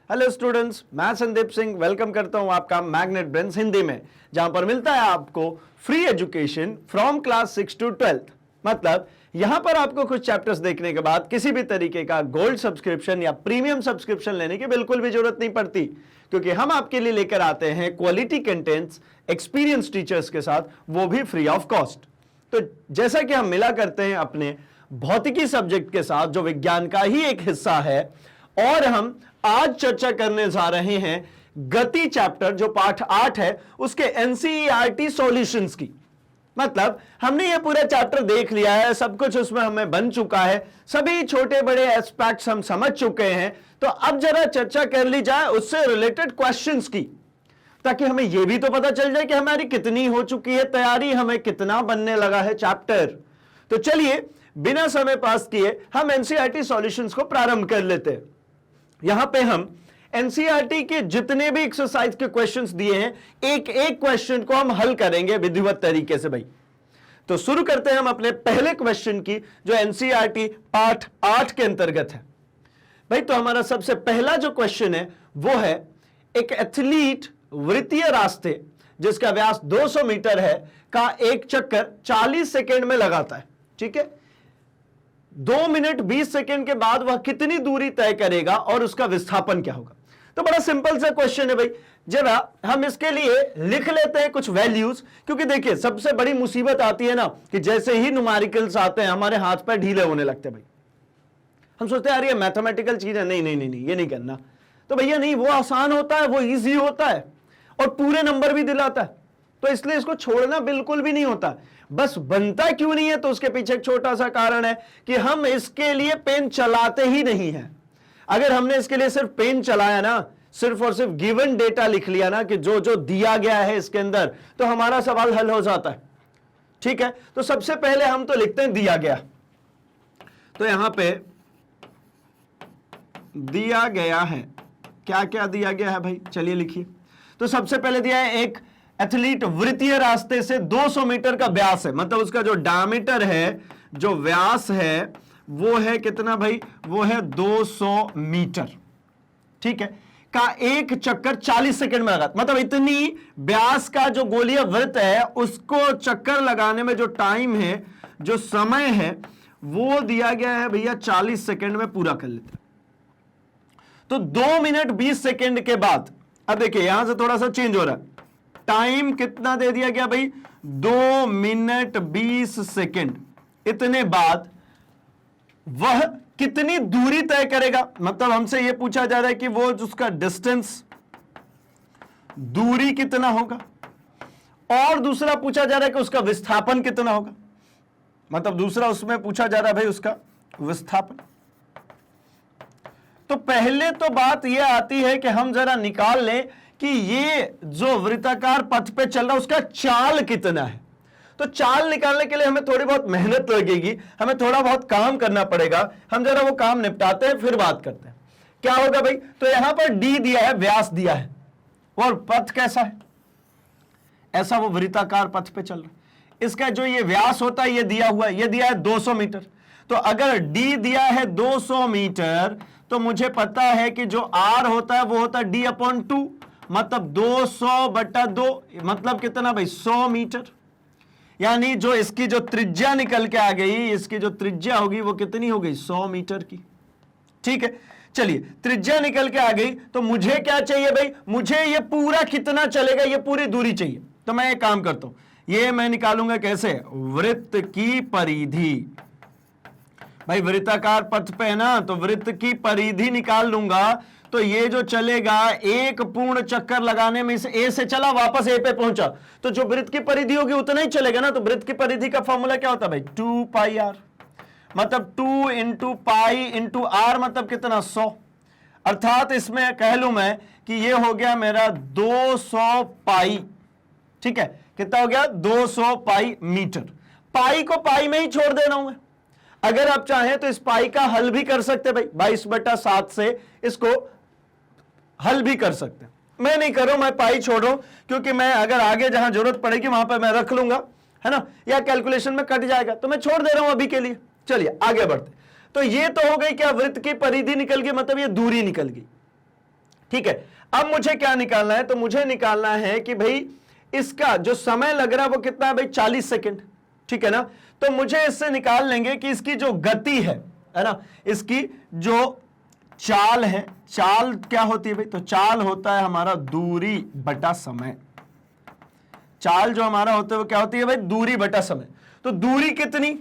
Hello students, मैं Sandeep Singh welcome करता हूं आपका मैग्नेट ब्रेन्स हिंदी में, जहां पर मिलता है आपको free education from class 6 to 12th। मतलब यहां पर आपको कुछ चैप्टर्स देखने के बाद किसी भी तरीके का गोल्ड सब्सक्रिप्शन या प्रीमियम सब्सक्रिप्शन लेने की बिल्कुल भी जरूरत नहीं पड़ती, क्योंकि हम आपके लिए लेकर आते हैं क्वालिटी कंटेंट्स एक्सपीरियंस टीचर्स के साथ, वो भी फ्री ऑफ कॉस्ट। तो जैसा कि हम मिला करते हैं अपने भौतिकी सब्जेक्ट के साथ, जो विज्ञान का ही एक हिस्सा है, और हम आज चर्चा करने जा रहे हैं गति चैप्टर जो पाठ 8 है उसके एनसीईआरटी सॉल्यूशंस की। मतलब हमने ये पूरा चैप्टर देख लिया है, सब कुछ उसमें हमें बन चुका है, सभी छोटे बड़े एस्पेक्ट्स हम समझ चुके हैं। तो अब जरा चर्चा कर ली जाए उससे रिलेटेड क्वेश्चंस की, ताकि हमें यह भी तो पता चल जाए कि हमारी कितनी हो चुकी है तैयारी, हमें कितना बनने लगा है चैप्टर। तो चलिए बिना समय पास किए हम एनसीईआरटी सॉल्यूशंस को प्रारंभ कर लेते हैं। यहां पे हम एनसीईआरटी के जितने भी एक्सरसाइज के क्वेश्चंस दिए हैं, एक एक क्वेश्चन को हम हल करेंगे विधिवत तरीके से भाई। तो शुरू करते हैं हम अपने पहले क्वेश्चन की, जो एनसीईआरटी पाठ 8 के अंतर्गत है भाई। तो हमारा सबसे पहला जो क्वेश्चन है वो है, एक एथलीट वृत्तीय रास्ते जिसका व्यास 200 मीटर है का एक चक्कर 40 सेकेंड में लगाता है। ठीक है, 2 मिनट 20 सेकेंड के बाद वह कितनी दूरी तय करेगा और उसका विस्थापन क्या होगा। तो बड़ा सिंपल सा क्वेश्चन है भाई। जरा हम इसके लिए लिख लेते हैं कुछ वैल्यूज, क्योंकि देखिए सबसे बड़ी मुसीबत आती है ना कि जैसे ही न्यूमेरिकल्स आते हैं हमारे हाथ पैर ढीले होने लगते हैं भाई। हम सोचते हैं यार ये मैथमेटिकल चीज है, नहीं नहीं नहीं नहीं ये नहीं करना। तो भैया नहीं, वो आसान होता है, वो ईजी होता है और पूरे नंबर भी दिलाता है, तो इसलिए इसको छोड़ना बिल्कुल भी नहीं होता। बस बनता क्यों नहीं है, तो उसके पीछे एक छोटा सा कारण है कि हम इसके लिए पेन चलाते ही नहीं है। अगर हमने इसके लिए सिर्फ पेन चलाया ना, सिर्फ और सिर्फ गिवन डेटा लिख लिया ना कि जो जो दिया गया है इसके अंदर, तो हमारा सवाल हल हो जाता है। ठीक है, तो सबसे पहले हम तो लिखते हैं दिया गया। तो यहां पे दिया गया है, क्या क्या दिया गया है भाई, चलिए लिखिए। तो सबसे पहले दिया है एक एथलीट वृत्तीय रास्ते से 200 मीटर का व्यास है, मतलब उसका जो डायमीटर है, जो व्यास है वो है कितना भाई, वो है 200 मीटर। ठीक है, का एक चक्कर 40 सेकंड में लगा, मतलब इतनी व्यास का जो गोलीय वृत्त है उसको चक्कर लगाने में जो टाइम है, जो समय है, वो दिया गया है भैया 40 सेकंड में पूरा कर लेते हैं। तो 2 मिनट 20 सेकंड के बाद, अब देखिए यहां से थोड़ा सा चेंज हो रहा है, टाइम कितना दे दिया गया भाई, 2 मिनट 20 सेकंड। इतने बाद वह कितनी दूरी तय करेगा, मतलब हमसे यह पूछा जा रहा है कि वो उसका डिस्टेंस, दूरी कितना होगा, और दूसरा पूछा जा रहा है कि उसका विस्थापन कितना होगा। मतलब दूसरा उसमें पूछा जा रहा है भाई उसका विस्थापन। तो पहले तो बात यह आती है कि हम जरा निकाल लें कि ये जो वृत्ताकार पथ पे चल रहा है उसका चाल कितना है। तो चाल निकालने के लिए हमें थोड़ी बहुत मेहनत लगेगी, हमें थोड़ा बहुत काम करना पड़ेगा। हम जरा वो काम निपटाते हैं, फिर बात करते हैं क्या होगा भाई। तो यहां पर डी दिया है, व्यास दिया है, और पथ कैसा है, ऐसा वो वृत्ताकार पथ पे चल रहा है। इसका जो ये व्यास होता है ये दिया हुआ है, ये दिया है 200 मीटर। तो अगर डी दिया है 200 मीटर, तो मुझे पता है कि जो आर होता है वो होता है d/2, मतलब 200/2, मतलब कितना भाई, 100 मीटर। यानी जो इसकी जो त्रिज्या निकल के आ गई, इसकी जो त्रिज्या होगी वो कितनी हो गई, 100 मीटर की। ठीक है, चलिए त्रिज्या निकल के आ गई, तो मुझे क्या चाहिए भाई, मुझे ये पूरा कितना चलेगा, ये पूरी दूरी चाहिए। तो मैं एक काम करता हूं, ये मैं निकालूंगा कैसे, वृत्त की परिधि। भाई वृत्ताकार पथ पे है ना, तो वृत्त की परिधि निकाल लूंगा। तो ये जो चलेगा, एक पूर्ण चक्कर लगाने में इस ए से चला, वापस ए पे पहुंचा, तो जो वृत्त की परिधि होगी उतना ही चलेगा ना। तो वृत्त की परिधि का फॉर्मूला क्या होता है भाई, 2πr, मतलब 2 × पाई × r, मतलब कितना, 100। अर्थात इसमें कह लूं मैं कि ये हो गया मेरा 200 पाई। ठीक है, कितना हो गया, 200 पाई मीटर। पाई को पाई में ही छोड़ दे रहा हूं मैं। अगर आप चाहें तो इस पाई का हल भी कर सकते भाई, 22/7 से इसको हल भी कर सकते हैं। मैं नहीं कर रहा हूं, मैं पाई छोड़ रहा हूं, क्योंकि मैं अगर आगे जहां जरूरत पड़ेगी वहां पर मैं रख लूंगा, है ना, या कैलकुलेशन में कट जाएगा, तो मैं छोड़ दे रहा हूं अभी के लिए। चलिए आगे बढ़ते। तो ये तो हो गई क्या, वृत्त की परिधि निकल गई, मतलब ये दूरी निकल गई। ठीक है, अब मुझे क्या निकालना है, तो मुझे निकालना है कि भाई इसका जो समय लग रहा है वो कितना है भाई, 40 सेकेंड, ठीक है ना। तो मुझे इससे निकाल लेंगे कि इसकी जो गति है ना, इसकी जो चाल है, चाल क्या होती है भाई, तो चाल होता है हमारा दूरी बटा समय। चाल जो हमारा होता है वो क्या होती है भाई, दूरी बटा समय। तो दूरी कितनी,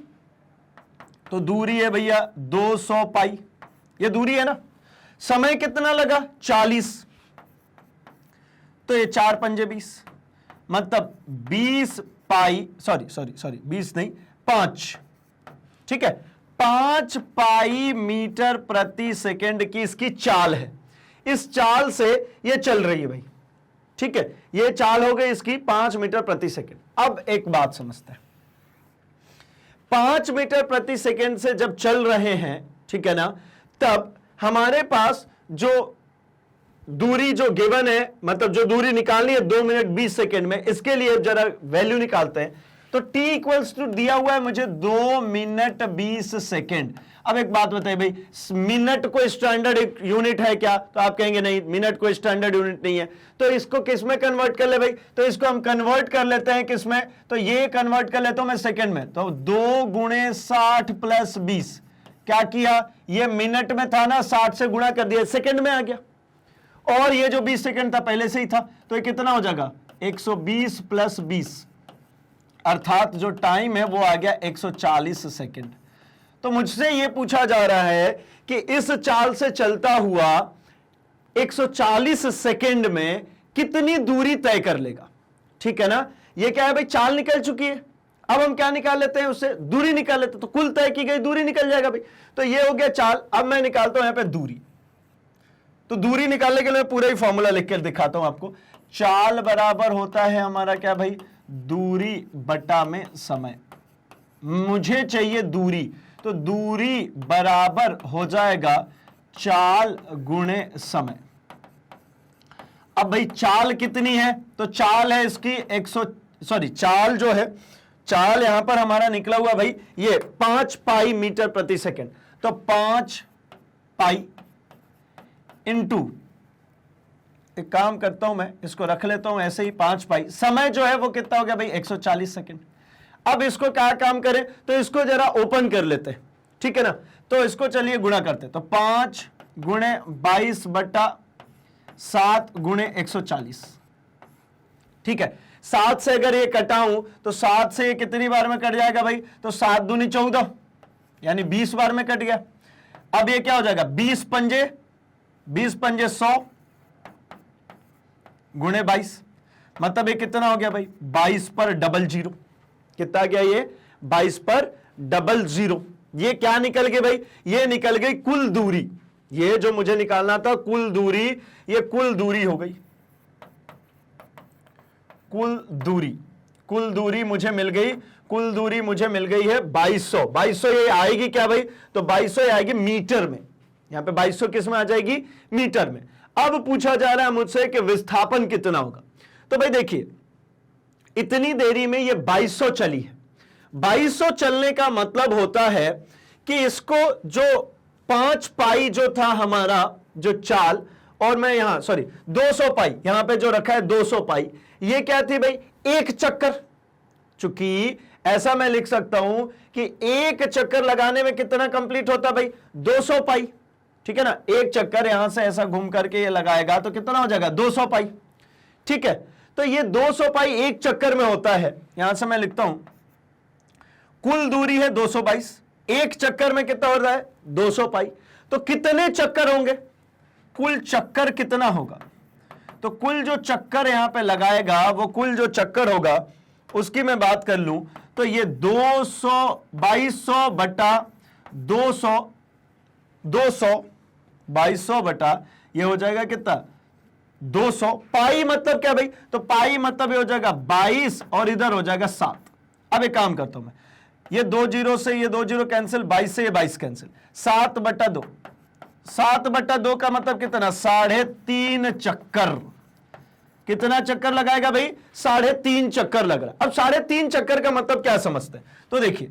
तो दूरी है भैया 200 पाई, ये दूरी है ना। समय कितना लगा, 40, तो ये 4 पंजे 20, मतलब 20 पाई, सॉरी 20 नहीं, 5, ठीक है, 5 पाई मीटर प्रति सेकंड की इसकी चाल है। इस चाल से ये चल रही है भाई, ठीक है, ये चाल हो गई इसकी 5 मीटर प्रति सेकंड। अब एक बात समझते हैं, 5 मीटर प्रति सेकंड से जब चल रहे हैं, ठीक है ना, तब हमारे पास जो दूरी जो गिवन है, मतलब जो दूरी निकालनी है 2 मिनट 20 सेकंड में, इसके लिए जरा वैल्यू निकालते हैं। तो t इक्वल्स टू दिया हुआ है मुझे 2 मिनट 20 सेकंड। अब एक बात बताइए भाई, मिनट कोई स्टैंडर्ड यूनिट है क्या, तो आप कहेंगे नहीं, मिनट कोई स्टैंडर्ड यूनिट नहीं है। तो इसको किस में कन्वर्ट कर ले भाई, तो इसको हम कन्वर्ट कर लेते हैं किस में, तो ये कन्वर्ट कर लेता हूं मैं सेकंड में। तो 2 गुणे 60 प्लस 20, क्या किया, ये मिनट में था ना, 60 से गुणा कर दिया, सेकंड में आ गया। और ये जो 20 सेकंड था पहले से ही था, तो ये कितना हो जाएगा, 120 प्लस 20, अर्थात जो टाइम है वो आ गया 140 सेकंड। तो मुझसे ये पूछा जा रहा है कि इस चाल से चलता हुआ 140 सेकंड में कितनी दूरी तय कर लेगा, ठीक है ना। ये क्या है भाई, चाल निकल चुकी है, अब हम क्या निकाल लेते हैं, उससे दूरी निकाल लेते हैं, तो कुल तय की गई दूरी निकल जाएगा भाई। तो ये हो गया चाल। अब मैं निकालता हूं यहां पे दूरी। तो दूरी निकालने के लिए पूरा ही फॉर्मूला लिखकर दिखाता हूं आपको। चाल बराबर होता है हमारा क्या भाई, दूरी बटा में समय। मुझे चाहिए दूरी, तो दूरी बराबर हो जाएगा चाल गुणे समय। अब भाई चाल कितनी है, तो चाल है इसकी चाल जो है, चाल यहां पर हमारा निकला हुआ भाई ये 5 पाई मीटर प्रति सेकंड। तो 5 पाई इंटू, एक काम करता हूं मैं, इसको रख लेता हूं ऐसे ही 5 पाई। समय जो है वो कितना हो गया भाई, 140 सेकंड। अब इसको क्या काम करें, तो इसको जरा ओपन कर लेते हैं, ठीक है ना। तो इसको चलिए गुणा करते हैं। तो 5 गुणे 22 बटा 7 गुणे 140, ठीक है। 7 से अगर ये कटाऊं तो 7 से ये कितनी बार में कट जाएगा भाई, तो 7 दूनी 14, यानी 20 बार में कट गया। अब ये क्या हो जाएगा, 20 पंजे 100 गुणे 22, मतलब ये कितना हो गया भाई, 22 पर डबल जीरो। कितना गया ये, 22 पर डबल जीरो। ये क्या निकल गई भाई, ये निकल गई कुल दूरी। ये जो मुझे निकालना था कुल दूरी, ये कुल दूरी हो गई। कुल दूरी मुझे मिल गई, कुल दूरी मुझे मिल गई है 2200। 2200 ये आएगी क्या भाई, तो 2200 आएगी मीटर में। यहां पे 2200 किस में आ जाएगी, मीटर में। अब पूछा जा रहा है मुझसे कि विस्थापन कितना होगा। तो भाई देखिए, इतनी देरी में ये 2200 चली है। 2200 चलने का मतलब होता है कि इसको जो 5 पाई जो था हमारा जो चाल, और मैं यहां 200 पाई यहां पे जो रखा है 200 पाई, ये क्या थी भाई, एक चक्कर। चूंकि ऐसा मैं लिख सकता हूं कि एक चक्कर लगाने में कितना कंप्लीट होता भाई, 200 पाई, ठीक है ना। एक चक्कर यहां से ऐसा घूम करके ये लगाएगा तो कितना हो जाएगा, 200 पाई, ठीक है। तो ये 200 पाई एक चक्कर में होता है। यहां से मैं लिखता हूं, कुल दूरी है 222, एक चक्कर में कितना हो रहा है, 200 पाई। तो कितने चक्कर होंगे, कुल चक्कर कितना होगा, तो कुल जो चक्कर यहां पे लगाएगा वो कुल जो चक्कर होगा उसकी मैं बात कर लूं तो ये 2200 बटा 200 2200 बटा ये हो जाएगा कितना, 200। पाई मतलब क्या भाई, तो पाई मतलब ये हो जाएगा 22 और इधर हो जाएगा 7। अब एक काम करता हूं मैं, ये 2 जीरो से ये 2 जीरो कैंसिल, 22 से ये 22 कैंसिल, 7 बटा 2। 7 बटा 2 का मतलब कितना, 3.5 चक्कर। कितना चक्कर लगाएगा भाई, 3.5 चक्कर लग रहा। अब 3.5 चक्कर का मतलब क्या समझते हैं, तो देखिए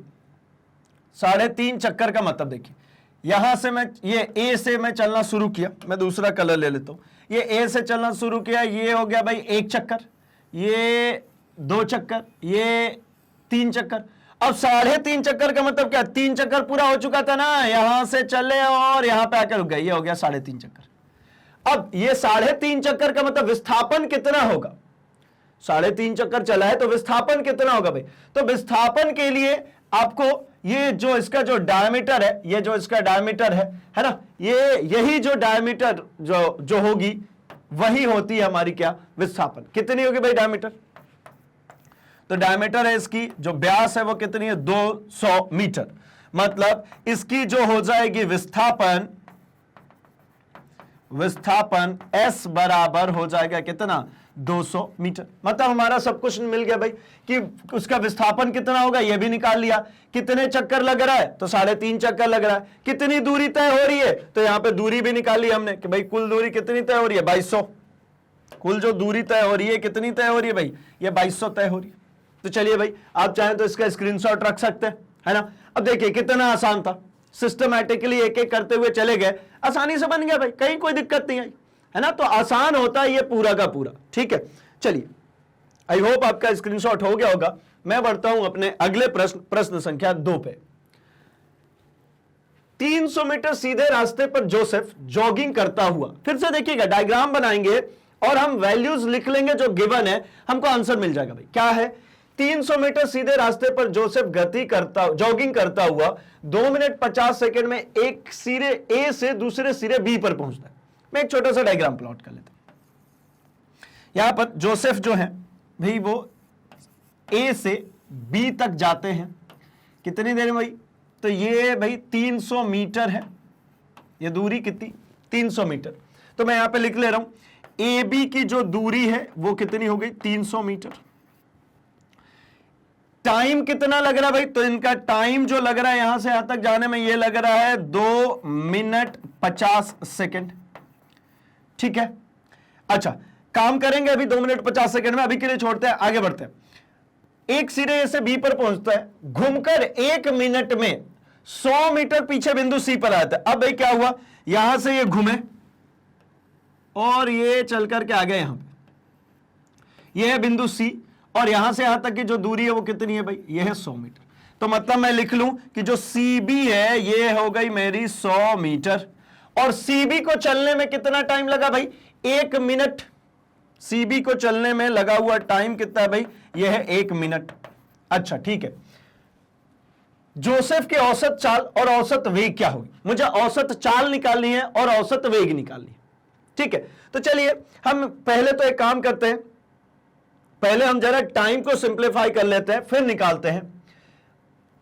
3.5 चक्कर का मतलब देखिए, यहां से मैं ये ए से मैं चलना शुरू किया, मैं दूसरा कलर ले लेता हूं। ये ए से चलना शुरू किया, ये हो गया भाई 1 चक्कर, ये 2 चक्कर, ये 3 चक्कर। अब 3.5 चक्कर का मतलब क्या, 3 चक्कर पूरा हो चुका था ना, यहां से चले और यहां पे आकर रुक गए, ये हो गया 3.5 चक्कर। अब ये 3.5 चक्कर का मतलब विस्थापन कितना होगा, 3.5 चक्कर चला है तो विस्थापन कितना होगा भाई। तो विस्थापन के लिए आपको ये जो इसका जो डायमीटर है, ये जो इसका डायमीटर है ना, ये यही जो डायमीटर जो होगी वही होती है हमारी क्या, विस्थापन। कितनी होगी भाई डायमीटर, तो डायमीटर है इसकी, जो व्यास है वो कितनी है, 200 मीटर। मतलब इसकी जो हो जाएगी विस्थापन S बराबर हो जाएगा कितना, 200 मीटर। मतलब हमारा सब कुछ मिल गया भाई कि उसका विस्थापन कितना होगा, ये भी निकाल लिया। कितने चक्कर लग रहा है, तो 3.5 चक्कर लग रहा है। कितनी दूरी तय हो रही है, तो यहां पे दूरी भी निकाल ली हमने कि भाई कुल दूरी कितनी तय हो रही है, 2200। कुल जो दूरी तय हो रही है कितनी तय हो रही है भाई, ये 2200 तय हो रही है। तो चलिए भाई, आप चाहें तो इसका स्क्रीनशॉट रख सकते हैं, है ना। अब देखिए कितना आसान था, सिस्टमैटिकली एक एक करते हुए चले गए, आसानी से बन गया भाई, कहीं कोई दिक्कत नहीं आई, है ना। तो आसान होता है ये पूरा का पूरा, ठीक है। चलिए, आई होप आपका स्क्रीनशॉट हो गया होगा। मैं बढ़ता हूं अपने अगले प्रश्न संख्या 2 पे। 300 मीटर सीधे रास्ते पर जोसेफ जॉगिंग करता हुआ, फिर से देखिएगा डायग्राम बनाएंगे और हम वैल्यूज लिख लेंगे जो गिवन है, हमको आंसर मिल जाएगा भाई। क्या है, 300 मीटर सीधे रास्ते पर जोसेफ जॉगिंग करता हुआ 2 मिनट 50 सेकंड में एक सिरे ए से दूसरे सिरे बी पर पहुंचता है। मैं एक छोटा सा डायग्राम प्लॉट कर लेता हूं। यहां पर जोसेफ जो है भाई वो ए से बी तक जाते हैं, कितनी देर में भाई, तो ये भाई 300 मीटर है, ये दूरी कितनी, 300 मीटर। तो मैं यहां पे लिख ले रहा हूं, ए बी की जो दूरी है वो कितनी हो गई, 300 मीटर। टाइम कितना लग रहा है भाई, तो इनका टाइम जो लग रहा है यहां से यहां तक जाने में, ये लग रहा है 2 मिनट 50 सेकंड, ठीक है। अच्छा, काम करेंगे अभी 2 मिनट 50 सेकंड में, अभी के लिए छोड़ते हैं, आगे बढ़ते हैं। एक सिरे से बी पर पहुंचता है, घूमकर 1 मिनट में 100 मीटर पीछे बिंदु सी पर आता है। अब भाई क्या हुआ, यहां से ये घूमे और ये चल करके आ गए यहां पे, ये है बिंदु सी, और यहां से यहां तक की जो दूरी है वो कितनी है भाई, ये है 100 मीटर। तो मतलब मैं लिख लूं कि जो सीबी है ये हो गई मेरी 100 मीटर, और सीबी को चलने में कितना टाइम लगा भाई, 1 मिनट। सीबी को चलने में लगा हुआ टाइम कितना है भाई, ये है 1 मिनट। अच्छा ठीक है, जोसेफ के औसत चाल और औसत वेग क्या होगी, मुझे औसत चाल निकालनी है और औसत वेग निकालनी है, ठीक है। तो चलिए हम पहले तो एक काम करते हैं, पहले हम जरा टाइम को सिंप्लीफाई कर लेते हैं, फिर निकालते हैं।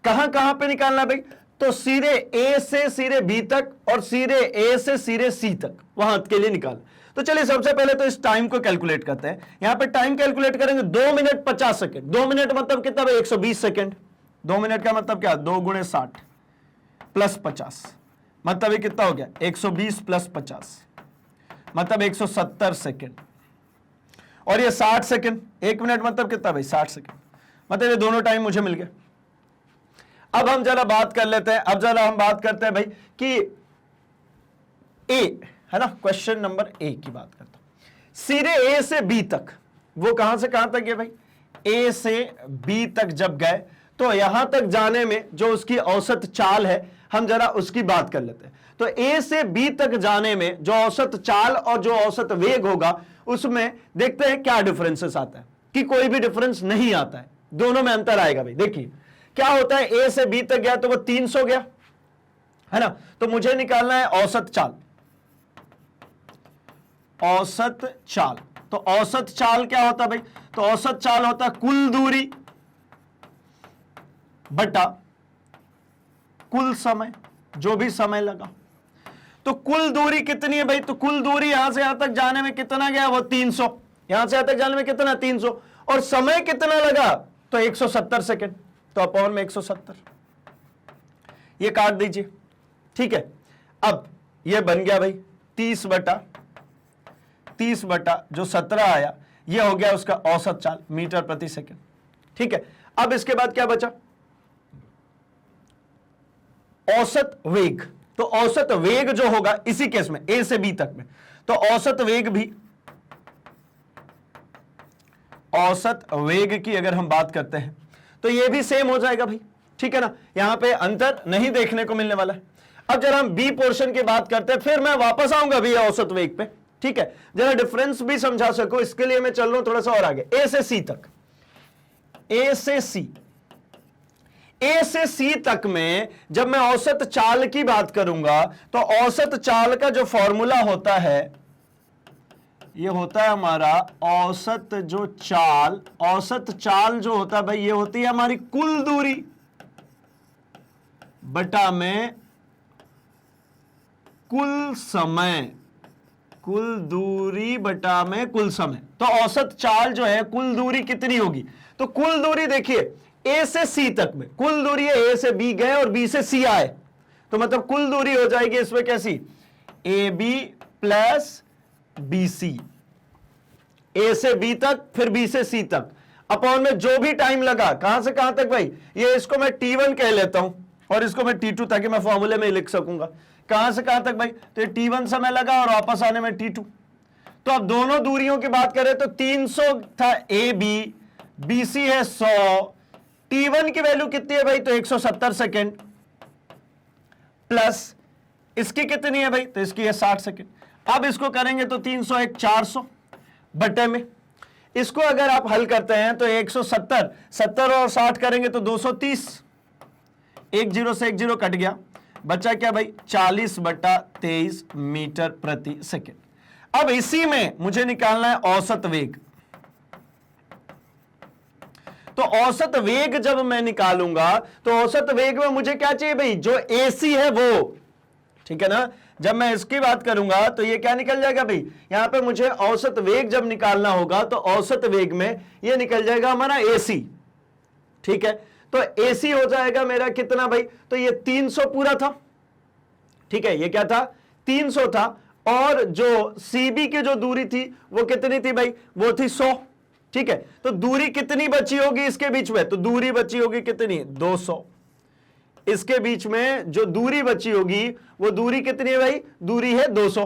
कहां कहां पे निकालना भाई, तो सिरे ए से सिरे बी तक और सिरे ए से सिरे सी तक, वहां के लिए निकाल। तो चलिए सबसे पहले तो इस टाइम को कैलकुलेट करते हैं। यहां पे टाइम कैलकुलेट करेंगे, 2 मिनट 50 सेकंड। 2 मिनट मतलब कितना भाई, 120 सेकंड। 2 मिनट का मतलब क्या, 2 गुणे 60 प्लस 50, मतलब ये कितना हो गया, 120 प्लस 50 मतलब 170 सेकंड। और ये 60 सेकंड, 1 मिनट मतलब कितना भाई, 60 सेकंड, मतलब ये दोनों टाइम मुझे मिल गए। अब हम जरा बात कर लेते हैं, अब जरा हम बात करते हैं भाई कि ए है ना, क्वेश्चन नंबर ए की बात करता हूं। सिरे ए से बी तक, वो कहां से कहां तक है भाई, ए से बी तक जब गए तो यहां तक जाने में जो उसकी औसत चाल है, हम जरा उसकी बात कर लेते हैं। तो ए से बी तक जाने में जो औसत चाल और जो औसत वेग होगा, उसमें देखते हैं क्या डिफरेंसेस आता है, कि कोई भी डिफरेंस नहीं आता है, दोनों में अंतर आएगा भाई। देखिए क्या होता है, ए से बी तक गया तो वो 300 गया, है ना। तो मुझे निकालना है औसत चाल, औसत चाल। तो औसत चाल क्या होता है भाई, तो औसत चाल होता है कुल दूरी बटा कुल समय, जो भी समय लगा। तो कुल दूरी कितनी है भाई, तो कुल दूरी यहां से यहां तक जाने में कितना गया, वो 300। यहां से यहां तक जाने में कितना, 300, और समय कितना लगा, तो 170 सेकंड। तो अपॉन में 170, ये काट दीजिए, ठीक है। अब ये बन गया भाई 30 बटा जो 17 आया, ये हो गया उसका औसत चाल मीटर प्रति सेकंड, ठीक है। अब इसके बाद क्या बचा, औसत वेग। तो औसत वेग जो होगा इसी केस में ए से बी तक में, तो औसत वेग की अगर हम बात करते हैं तो ये भी सेम हो जाएगा भाई, ठीक है ना, यहां पे अंतर नहीं देखने को मिलने वाला है। अब जरा हम बी पोर्शन की बात करते हैं, फिर मैं वापस आऊंगा भी औसत वेग पे, ठीक है, जरा डिफरेंस भी समझा सको इसके लिए मैं चल रहा हूं थोड़ा सा और आगे, ए से सी तक, ए से सी तक में जब मैं औसत चाल की बात करूंगा तो औसत चाल का जो फॉर्मूला होता है ये होता है हमारा औसत चाल जो होता है भाई, ये होती है हमारी कुल दूरी बटा में कुल समय, कुल दूरी बटा में कुल समय। तो औसत चाल जो है कुल दूरी कितनी होगी, तो कुल दूरी देखिए ए से सी तक में कुल दूरी है, ए से बी गए और बी से सी आए, तो मतलब कुल दूरी हो जाएगी इसमें कैसी, A B plus B C, A से बी तक फिर बी से सी तक, अपॉन में जो भी टाइम लगा, कहां से कहां तक भाई, ये इसको मैं T1 कह लेता हूं और इसको मैं T2, ताकि मैं फॉर्मूले में लिख सकूंगा, कहां से कहां तक भाई, तो ये T1 समय लगा और वापस आने में T2। तो अब दोनों दूरियों की बात करें तो 300 था ए बी, बी सी है 100, T1 की वैल्यू कितनी है भाई, तो 170 सेकेंड, प्लस इसकी कितनी है भाई, तो इसकी है 60 सेकेंड। अब इसको करेंगे तो 300 एक 400 बटे में, इसको अगर आप हल करते हैं तो 170, 70 और 60 करेंगे तो 230, एक जीरो से एक जीरो कट गया, बचा क्या भाई 40/23 मीटर प्रति सेकेंड। अब इसी में मुझे निकालना है औसत वेग, तो औसत वेग जब मैं निकालूंगा तो औसत वेग में मुझे क्या चाहिए भाई, जो AC है वो, ठीक है ना, जब मैं इसकी बात करूंगा तो ये क्या निकल जाएगा भाई, यहां पे मुझे औसत वेग जब निकालना होगा तो औसत वेग में ये निकल जाएगा हमारा AC, ठीक है, तो AC हो जाएगा मेरा कितना भाई, तो ये 300 पूरा था, ठीक है, ये क्या था 300 था, और जो CB की जो दूरी थी वो कितनी थी भाई, वो थी 100, ठीक है, तो दूरी कितनी बची होगी इसके बीच में, तो दूरी बची होगी कितनी 200, इसके बीच में जो दूरी बची होगी वो दूरी कितनी है भाई, दूरी है 200,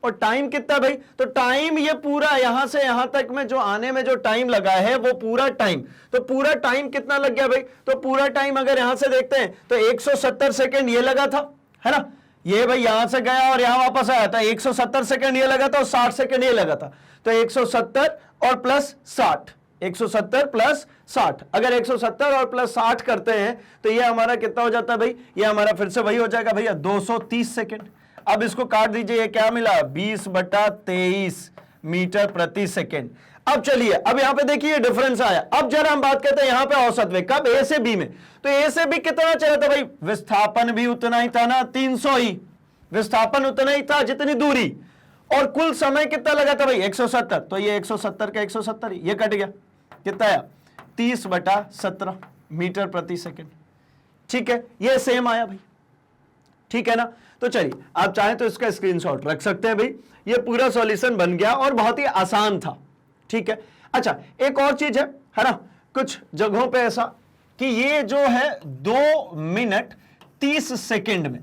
और टाइम कितना भाई, तो टाइम ये पूरा यहां से यहां तक में जो आने में जो टाइम लगा है वो पूरा टाइम, तो पूरा टाइम कितना लग गया भाई, तो पूरा टाइम अगर यहां से देखते हैं तो 170 सेकेंड ये लगा था, है ना, ये भाई यहां से गया और यहां वापस आया था, 170 सेकेंड ये लगा था और 60 सेकेंड ये लगा था, तो 170 और प्लस 60, 170 प्लस 60, अगर 170 और प्लस 60 करते हैं तो ये हमारा कितना हो जाता है भाई, ये हमारा फिर से वही हो जाएगा भैया 230 सेकेंड। अब इसको काट दीजिए, ये क्या मिला 20/23 मीटर प्रति सेकेंड। अब चलिए, अब यहां पे देखिए डिफरेंस आया। अब जरा हम बात करते हैं यहां पे औसत वेग कब, ए से बी में, तो ए से बी कितना चला था भाई, विस्थापन भी उतना ही था ना, 300 ही, विस्थापन उतना ही था जितनी दूरी, और कुल समय कितना लगा था भाई 170, तो ये 170 का 170 ये कट गया, कितना आया 30/17 मीटर प्रति सेकेंड, ठीक है, ये सेम आया भाई, ठीक है ना। तो चलिए आप चाहें तो इसका स्क्रीनशॉट रख सकते हैं भाई, ये पूरा सॉल्यूशन बन गया और बहुत ही आसान था, ठीक है। अच्छा एक और चीज है ना, कुछ जगहों पे ऐसा कि ये जो है 2 मिनट 30 सेकेंड में,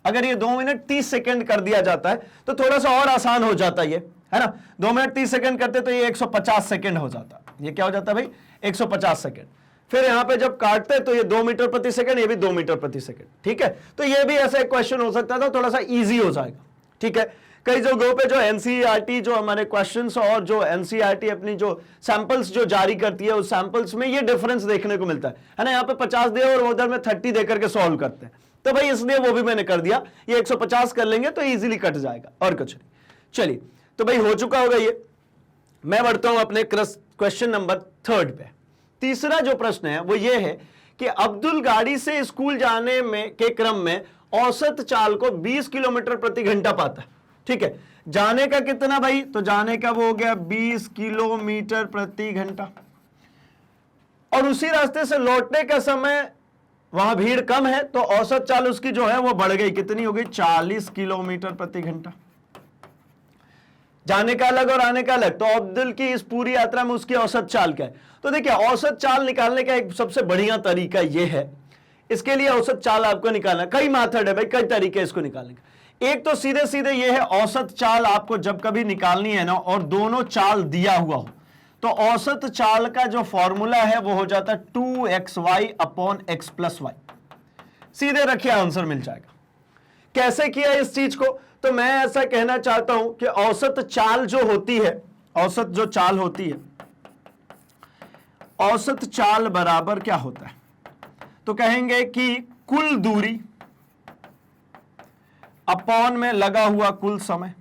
अगर ये 2 मिनट 30 सेकेंड कर दिया जाता है तो थोड़ा सा और आसान हो जाता है, ये है ना, 2 मिनट 30 सेकेंड करते तो ये 150 सेकेंड हो जाता, ये क्या हो जाता है भाई 150 सेकेंड। फिर यहां पे जब काटते तो ये 2 मीटर प्रति सेकेंड, ये भी 2 मीटर प्रति सेकेंड, ठीक है। तो ये भी ऐसा एक क्वेश्चन हो सकता था, थोड़ा सा इजी हो जाएगा, ठीक है। कई जगहों पे जो एनसीईआरटी जो हमारे क्वेश्चंस और जो एनसीईआरटी अपनी जो सैंपल्स जो जारी करती है उस सैंपल्स में ये डिफरेंस देखने को मिलता है ना, यहाँ पे 50 दे और उधर में 30 देकर के सॉल्व करते हैं, तो भाई इसलिए वो भी मैंने कर दिया, ये 150 कर लेंगे तो इजीली कट जाएगा और कुछ नहीं। चलिए तो भाई हो चुका होगा ये, मैं बढ़ता हूं अपने क्वेश्चन नंबर 3 पे। तीसरा जो प्रश्न है वो ये है कि अब्दुल गाड़ी से स्कूल जाने में के क्रम में औसत चाल को 20 किलोमीटर प्रति घंटा पाता है, ठीक है। जाने का कितना भाई, तो जाने का वो हो गया 20 किलोमीटर प्रति घंटा, और उसी रास्ते से लौटने का समय वहां भीड़ कम है तो औसत चाल उसकी जो है वो बढ़ गई, कितनी हो गई 40 किलोमीटर प्रति घंटा। जाने का अलग और आने का अलग, तो अब्दुल की इस पूरी यात्रा में उसकी औसत चाल क्या है, तो देखिए औसत चाल निकालने का एक सबसे बढ़िया तरीका यह है, इसके लिए औसत चाल आपको निकालना, कई मेथड है भाई, कई तरीके इसको निकालने का। एक तो सीधे सीधे ये है औसत चाल आपको जब कभी निकालनी है ना और दोनों चाल दिया हुआ हो तो औसत चाल का जो फॉर्मूला है वो हो जाता है 2xy upon x plus Y. सीधे रखिए आंसर मिल जाएगा। कैसे किया इस चीज को? तो मैं ऐसा कहना चाहता हूं कि औसत चाल जो होती है, औसत जो चाल होती है, औसत चाल बराबर क्या होता है? तो कहेंगे कि कुल दूरी अपॉन में लगा हुआ कुल समय।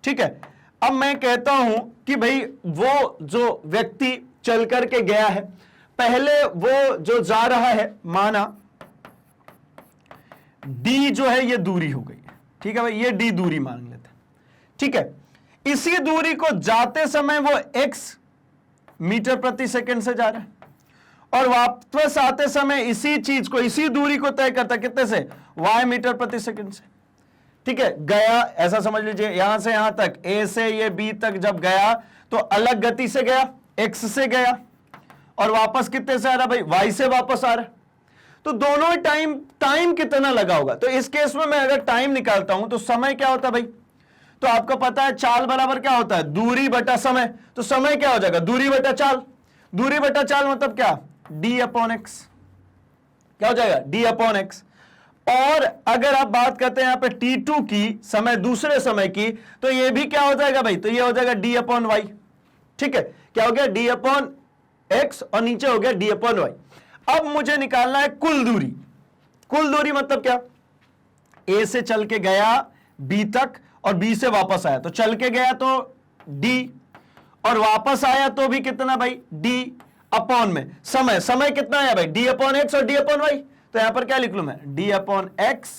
ठीक है, अब मैं कहता हूं कि भाई वो जो व्यक्ति चल करके गया है, पहले वो जो जा रहा है, माना d जो है ये दूरी हो गई है। ठीक है भाई, ये d दूरी मान लेते हैं। ठीक है, इसी दूरी को जाते समय वो x मीटर प्रति सेकंड से जा रहा है और वापस आते समय इसी चीज को, इसी दूरी को तय करता कितने से? y मीटर प्रति सेकंड से। ठीक है, गया ऐसा समझ लीजिए, यहां से यहां तक, a से ये b तक जब गया तो अलग गति से गया, x से गया और वापस कितने से आ रहा भाई? y से वापस आ रहा। तो दोनों टाइम कितना लगा होगा? तो इस केस में मैं अगर टाइम निकालता हूं तो समय क्या होता है भाई? तो आपको पता है चाल बराबर क्या होता है? दूरी बटा समय। तो समय क्या हो जाएगा? दूरी बटा चाल। दूरी बटा चाल मतलब क्या? d upon x. क्या हो जाएगा? d upon X. और अगर आप बात करते हैं यहां पे t2 की, समय दूसरे समय की, तो ये भी क्या हो जाएगा भाई? तो ये हो जाएगा d अपॉन वाई। ठीक है, क्या हो गया? d अपॉन एक्स और नीचे हो गया d अपॉन वाई। अब मुझे निकालना है कुल दूरी। कुल दूरी मतलब क्या? a से चल के गया b तक और b से वापस आया, तो चल के गया तो d और वापस आया तो भी कितना भाई? d अपॉन में समय। समय कितना आया भाई? d अपॉन एक्स और d अपॉन वाई। तो यहां पर क्या लिख लूं मैं? d upon X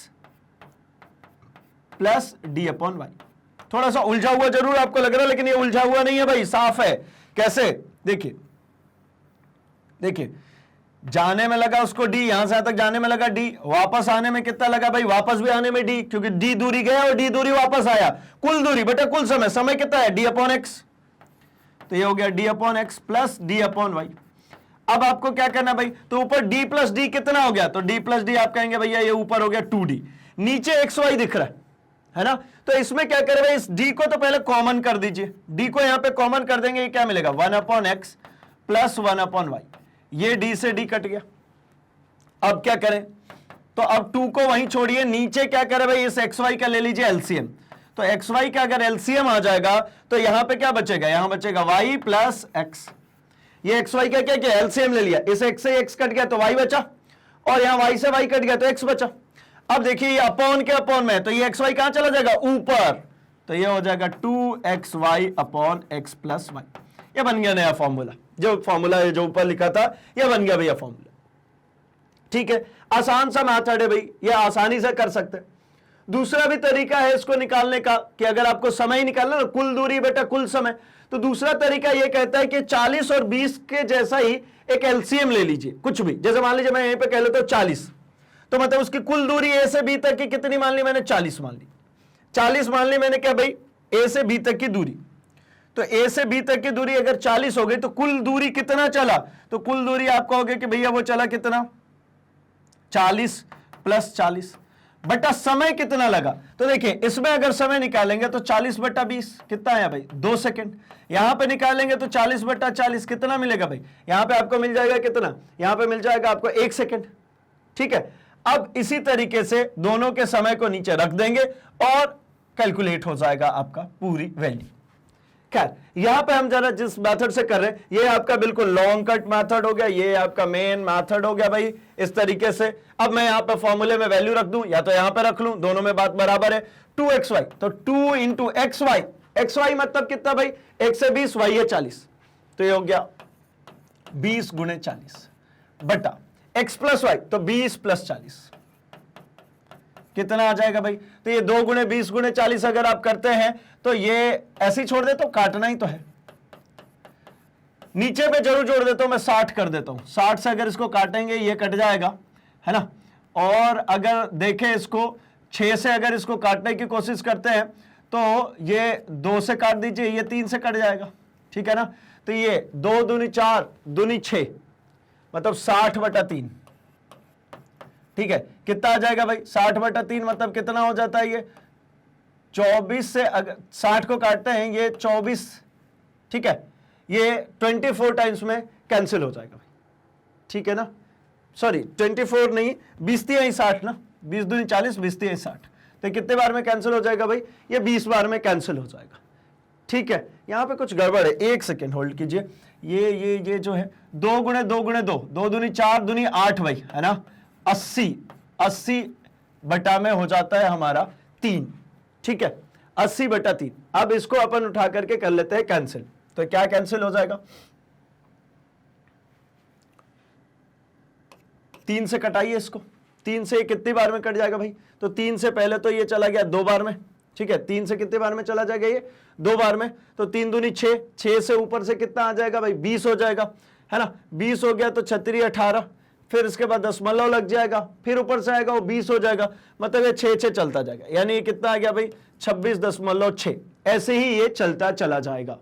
plus d upon Y. थोड़ा सा उलझा हुआ जरूर आपको लग रहा है, लेकिन ये उलझा हुआ नहीं है भाई, साफ है। कैसे? देखिए देखिए, जाने में लगा उसको d, यहां से यहां तक जाने में लगा d, वापस आने में कितना लगा भाई? वापस भी आने में d, क्योंकि d दूरी गया और d दूरी वापस आया। कुल दूरी बटा कुल समय। समय कितना है? d upon X. तो ये हो गया d upon X plus d upon Y. अब आपको क्या करना भाई? तो ऊपर d प्लस डी कितना हो गया? तो d प्लस डी आप कहेंगे भैया ये ऊपर हो गया 2d, नीचे एक्स वाई दिख रहा है ना? तो इसमें क्या करें भाई? इस d को तो पहले कॉमन कर दीजिए। d को यहां पे कॉमन कर देंगे, ये क्या मिलेगा? 1 upon X plus 1 upon Y. ये d से d कट गया। अब क्या करें? तो अब 2 को वहीं छोड़िए, नीचे क्या करें भाई? इस एक्स वाई का ले लीजिए एलसीएम। तो एक्स वाई का अगर एलसीएम आ जाएगा तो यहां पे क्या बचेगा? यहां बचेगा y प्लस एक्स। ये एक्स वाई का क्या किया? एलसीएम ले लिया। इस एक्स से एक्स कट गया तो y बचा और यहां y से y कट गया तो x बचा। अब देखिए ये अपॉन के अपॉन में, तो ये एक्स वाई कहां चला जाएगा? ऊपर। तो ये हो जाएगा 2xy upon X plus Y. ये बन गया नया फॉर्मूला। जो फॉर्मूला है जो ऊपर लिखा था ये बन गया भैया फॉर्मूला। ठीक है, आसान सा मैथड है भाई, ये आसानी से कर सकते हैं। दूसरा भी तरीका है इसको निकालने का कि अगर आपको समय ही निकालना ना, कुल दूरी बेटा कुल समय, तो दूसरा तरीका ये कहता है कि 40 और 20 के जैसा ही एक एलसीएम ले लीजिए, कुछ भी। जैसे मान लीजिए मैं यहीं पे कह लेता हूं 40, तो मतलब उसकी कुल दूरी ए से बी तक की कितनी मान ली मैंने? 40 मान ली। 40 मान ली मैंने क्या भाई? ए से बी तक की दूरी। तो ए से बी तक की दूरी अगर 40 हो गई तो कुल दूरी कितना चला? तो कुल दूरी आप कहोगे कि भैया वो चला कितना? 40 प्लस 40 बटा समय कितना लगा? तो देखिए इसमें अगर समय निकालेंगे तो 40 बटा 20 कितना आया भाई? 2 सेकंड। यहां पे निकालेंगे तो 40 बटा 40 कितना मिलेगा भाई? यहां पे आपको मिल जाएगा कितना? यहां पे मिल जाएगा आपको 1 सेकंड। ठीक है, अब इसी तरीके से दोनों के समय को नीचे रख देंगे और कैलकुलेट हो जाएगा आपका पूरी वैल्यू। खैर, यहां पे हम जरा जिस मेथड से कर रहे हैं ये आपका बिल्कुल लॉन्ग कट मेथड हो गया, ये आपका मेन मेथड हो गया भाई। इस तरीके से अब मैं यहां पे फॉर्मूले में वैल्यू रख दूं या तो यहां पे रख लूं, दोनों में बात बराबर है। 2xy, तो 2 into X Y. X Y मतलब कितना भाई? 1 से 20, वाई है 40, तो ये हो गया 20 गुणे 40 बटा एक्स प्लस वाई, तो 20 प्लस 40 कितना आ जाएगा भाई? तो ये 2 गुणे 20 गुणे 40 अगर आप करते हैं तो ये ऐसे ही छोड़ देता हूं, काटना ही तो है। नीचे पे जरूर जोड़ देता हूं, मैं 60 कर देता हूं। 60 से अगर इसको काटेंगे ये कट जाएगा, है ना? और अगर देखें इसको 6 से अगर इसको काटने की कोशिश करते हैं तो ये 2 से काट दीजिए, ये 3 से कट जाएगा। ठीक है ना? तो ये 2 दूनी 4 दूनी 6 मतलब 60 बटा 3 ठीक है, कितना आ जाएगा भाई 60/3 मतलब कितना हो जाता है ये 24 से, अगर 60 को काटते हैं ये 24, ठीक है, ये 24 टाइम्स में कैंसिल हो जाएगा भाई, ठीक है ना, सॉरी 24 नहीं, 20×3 60 ना, 20×2 40, 20×3 60, तो कितने बार में कैंसिल हो जाएगा भाई, ये 20 बार में कैंसिल हो जाएगा, ठीक है। यहां पे कुछ गड़बड़ है, 1 सेकेंड होल्ड कीजिए, ये जो है 2 × 2 × 2, 2 दूनी 4 दूनी 8 भाई, है ना, 80 बटा में हो जाता है हमारा 3, ठीक है, 80/3। अब इसको अपन उठा करके कर लेते हैं कैंसिल, तो क्या कैंसिल हो जाएगा, 3 से कटाइए इसको, 3 से कितनी बार में कट जाएगा भाई, तो 3 से पहले तो ये चला गया 2 बार में, ठीक है, 3 से कितने बार में चला जाएगा ये 2 बार में, तो 3 दूनी 6, 6 से ऊपर से कितना आ जाएगा भाई 20 हो जाएगा, है ना, 20 हो गया तो 36 18, फिर इसके बाद दशमलव लग जाएगा, फिर ऊपर से आएगा वो 20 हो जाएगा, मतलब ये 6 चलता जाएगा, यानी ये कितना आ गया भाई 26.6, ऐसे ही ये चलता चला जाएगा।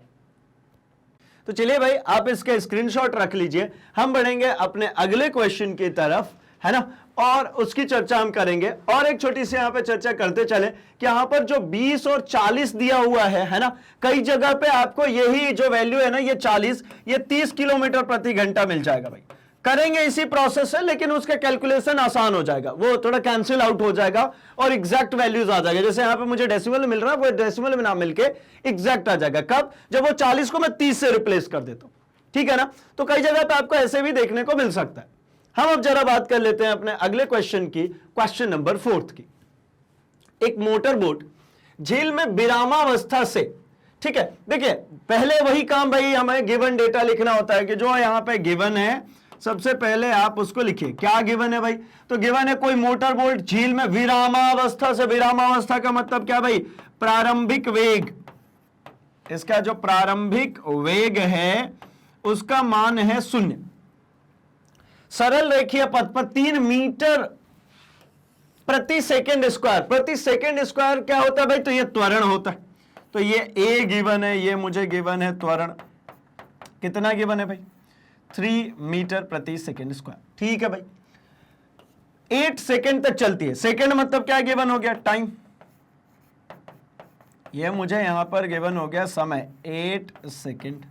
तो चलिए भाई आप इसके स्क्रीनशॉट रख लीजिए, हम बढ़ेंगे अपने अगले क्वेश्चन की तरफ, है ना, और उसकी चर्चा हम करेंगे। और एक छोटी सी यहां पे चर्चा करते चले कि यहां पर जो 20 और 40 दिया हुआ है ना, कई जगह पे आपको यही जो वैल्यू है ना, ये 40, ये 30 किलोमीटर प्रति घंटा मिल जाएगा भाई। करेंगे इसी प्रोसेस से, लेकिन उसका कैलकुलेशन आसान हो जाएगा, वो थोड़ा कैंसिल आउट हो जाएगा और एग्जैक्ट वैल्यूज आ जाएगा। जैसे यहां पे मुझे डेसिमल मिल रहा है, वो डेसिमल में ना मिलके एग्जैक्ट आ जाएगा। कब? जब वो 40 को मैं 30 से रिप्लेस कर देता हूं, ठीक है ना। तो कई जगह पे आपको ऐसे भी देखने को मिल सकता है। हम अब जरा बात कर लेते हैं अपने अगले क्वेश्चन की, क्वेश्चन नंबर 4 की। एक मोटर बोट झील में विरामावस्था से, ठीक है, देखिए पहले वही काम भाई, हमें गिवन डेटा लिखना होता है कि जो यहां पे गिवन है सबसे पहले आप उसको लिखिए। क्या गिवन है भाई? तो गिवन है कोई मोटर बोट झील में विरामावस्था से, विरामावस्था का मतलब क्या भाई? प्रारंभिक वेग। इसका जो प्रारंभिक वेग है उसका मान है 0। सरल रेखीय पथ पर 3 मीटर प्रति सेकंड स्क्वायर, प्रति सेकंड स्क्वायर क्या होता है भाई? तो ये त्वरण होता है। तो ये ए गिवन है, ये मुझे गिवन है त्वरण कितना गिवन है भाई? 3 मीटर प्रति सेकंड स्क्वायर, ठीक है भाई। 8 सेकंड तक चलती है। सेकंड मतलब क्या गिवन हो गया? टाइम। ये मुझे यहां पर गिवन हो गया समय 8 सेकंड।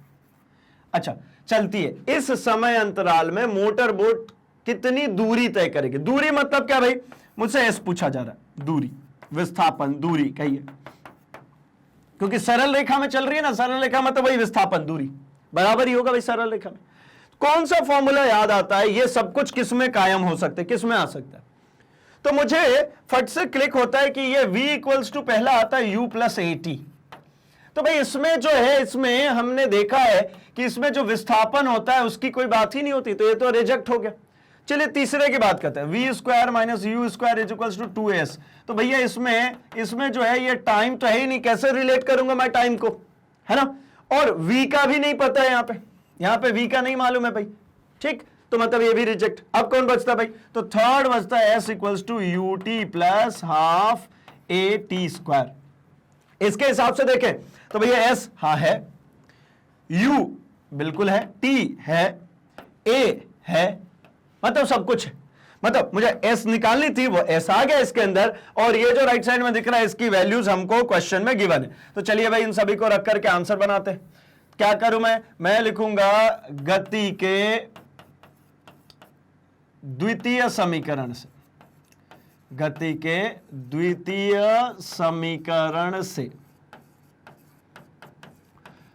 अच्छा, चलती है। इस समय अंतराल में मोटर बोट कितनी दूरी तय करेगी? दूरी मतलब क्या भाई? मुझसे एस पूछा जा रहा है, दूरी, विस्थापन, दूरी कहिए, क्योंकि सरल रेखा में चल रही है ना। सरल रेखा में तो वही विस्थापन, दूरी बराबर ही होगा भाई सरल रेखा में। कौन सा फॉर्मूला याद आता है? ये सब कुछ किस में कायम हो सकते हैं, किस में आ सकता है? तो मुझे फट से क्लिक होता है कि ये v इक्वल्स टू पहला आता है u प्लस AT। तो भाई इसमें जो है, इसमें हमने देखा है कि इसमें जो विस्थापन होता है उसकी कोई बात ही नहीं होती, तो ये तो रिजेक्ट हो गया। चलिए तीसरे की बात करते हैं, v square minus u square is equals to 2s। तो भैया इसमें जो है ये टाइम तो है ही नहीं, कैसे रिलेट करूंगा मैं टाइम को, है ना। और v का भी नहीं पता है, यहाँ पे v का नहीं मालूम है भाई, ठीक, तो मतलब ये भी रिजेक्ट। अब कौन बचता है भाई? तो थर्ड बचता है s equals to ut plus half AT square. इसके हिसाब से देखें तो भैया s हाँ है, u बिल्कुल है, t है, a है, मतलब सब कुछ है। मतलब मुझे s निकालनी थी, वो s आ गया इसके अंदर, और ये जो राइट साइड में दिख रहा है इसकी वैल्यूज हमको क्वेश्चन में गिवन है। तो चलिए भाई इन सभी को रख करके आंसर बनाते हैं। क्या करूं मैं लिखूंगा गति के द्वितीय समीकरण से, गति के द्वितीय समीकरण से।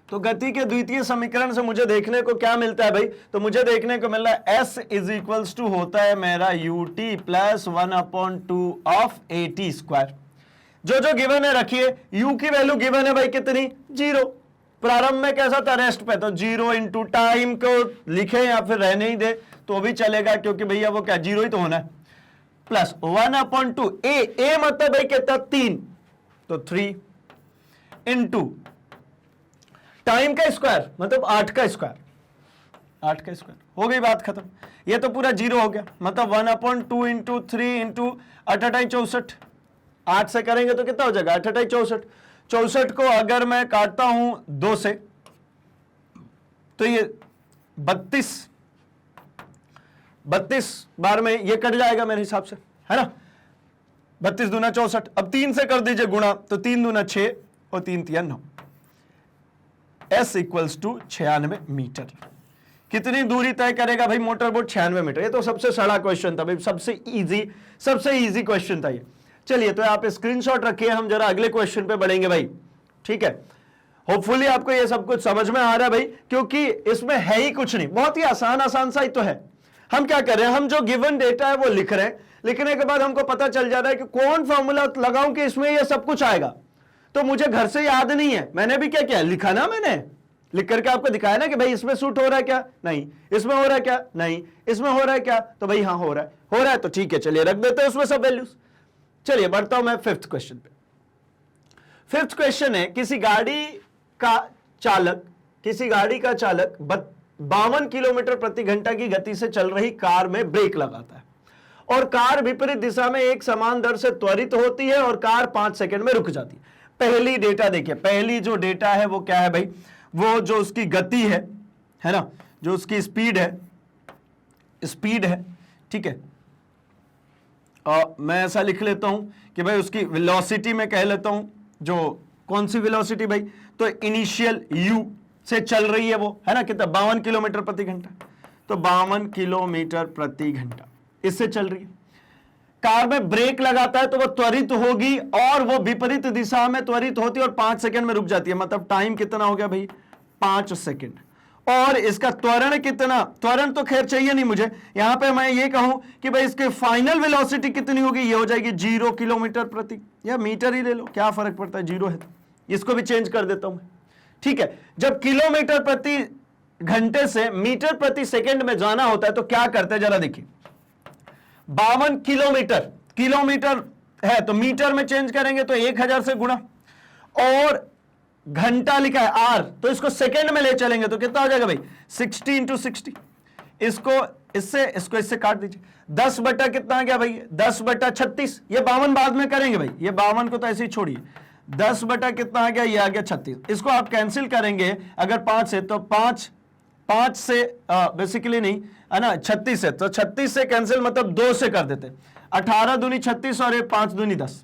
तो गति के द्वितीय समीकरण से मुझे देखने को क्या मिलता है भाई? तो मुझे देखने को मिल रहा है s इज इक्वल्स टू होता है मेरा ut plus 1/2 of AT square. जो जो गिवन है रखिए। u की वैल्यू गिवन है भाई कितनी? 0। प्रारंभ में कैसा था? रेस्ट पे, तो 0 इंटू टाइम को लिखे या फिर रहने ही दे तो भी चलेगा, क्योंकि भैया वो क्या 0 ही तो होना है। प्लस 1/2 a मतलब भाई कितना? 3, तो 3 इंटू टाइम का स्क्वायर मतलब 8 का स्क्वायर, 8 का स्क्वायर, हो गई बात खत्म। ये तो पूरा 0 हो गया, मतलब 1/2 इंटू 3 इंटू 8 64। 8 से करेंगे तो कितना हो जाएगा? 8 64। 64 को अगर मैं काटता हूं 2 से तो ये 32 32 बार में ये कट जाएगा मेरे हिसाब से, है ना। 32 दूना 64, अब 3 से कर दीजिए गुणा, तो 3 दूना 6 और 3 तिया 9। S equals to 96 metre. कितनी दूरी तय करेगा भाई मोटर बोट? 96 मीटर। ये तो सबसे सड़ा क्वेश्चन था भाई, सबसे इजी क्वेश्चन था ये। चलिए तो आप स्क्रीनशॉट रखिए, हम जरा अगले क्वेश्चन पे बढ़ेंगे भाई, ठीक है। होपफुली आपको ये सब कुछ समझ में आ रहा है भाई, क्योंकि इसमें है ही कुछ नहीं, बहुत ही आसान सा ही तो है। हम क्या कर रहे हैं, हम जो गिवन डेटा है वो लिख रहे हैं, लिखने के बाद हमको पता चल जा रहा है कि कौन फॉर्मूला लगाऊं कि इसमें ये सब कुछ आएगा। तो मुझे घर से याद नहीं है, मैंने भी क्या किया, लिखा ना, मैंने लिख करके आपको दिखाया ना कि भाई इसमें सूट हो रहा है क्या, नहीं, इसमें हो रहा है क्या, नहीं, इसमें हो रहा है क्या, तो भाई हाँ हो रहा है तो ठीक है, चलिए रख देते हैं उसमें सब वैल्यूज। चलिए बढ़ता हूं मैं फिफ्थ क्वेश्चन पे। फिफ्थ क्वेश्चन है, किसी गाड़ी का चालक 52 किलोमीटर प्रति घंटा की गति से चल रही कार में ब्रेक लगाता है और कार विपरीत दिशा में एक समान दर से त्वरित होती है और कार 5 सेकंड में रुक जाती है। पहली डेटा देखिए, पहली जो डेटा है वो क्या है भाई, वो जो उसकी गति है ना, जो उसकी स्पीड है, ठीक है। और मैं ऐसा लिख लेता हूं कि भाई उसकी वेलोसिटी में कह लेता हूं, जो कौन सी वेलोसिटी भाई, तो इनिशियल u से चल रही है वो, है ना, कितना 52 किलोमीटर प्रति घंटा, तो 52 किलोमीटर प्रति घंटा इससे चल रही है। कार में ब्रेक लगाता है तो वो त्वरित होगी और वो विपरीत दिशा में त्वरित होती है और 5 सेकंड में रुक जाती है। मतलब टाइम कितना हो गया भाई, 5 सेकंड। और इसका त्वरण कितना, त्वरण तो खैर चाहिए नहीं मुझे, यहां पे मैं ये कहूं कि भाई इसके फाइनल वेलोसिटी कितनी होगी, ये हो जाएगी 0 किलोमीटर प्रति, या मीटर ही ले लो, क्या फर्क पड़ता है, 0 है तो इसको भी चेंज कर देता हूं मैं, ठीक है। जब किलोमीटर प्रति घंटे से मीटर प्रति सेकंड में जाना होता है तो क्या करते हैं जरा देखिए, 52 किलोमीटर है तो मीटर में चेंज करेंगे तो 1000 से गुणा, और घंटा लिखा है आर तो इसको सेकंड में ले चलेंगे तो कितना हो जाएगा भाई, 60 इंटू 60। इसको इससे काट दीजिए, 10 बटा कितना आ गया भाई, 10 बटा 36। ये 52 बाद में करेंगे भाई, ये 52 को तो ऐसे ही छोड़िए, 10 बटा कितना आ गया, ये आ गया 36। इसको आप कैंसिल करेंगे अगर 5 से, तो 5 से बेसिकली नहीं है ना, 36 है तो 36 से कैंसिल, मतलब 2 से कर देते, 18 दूनी 36 और 5 दूनी 10,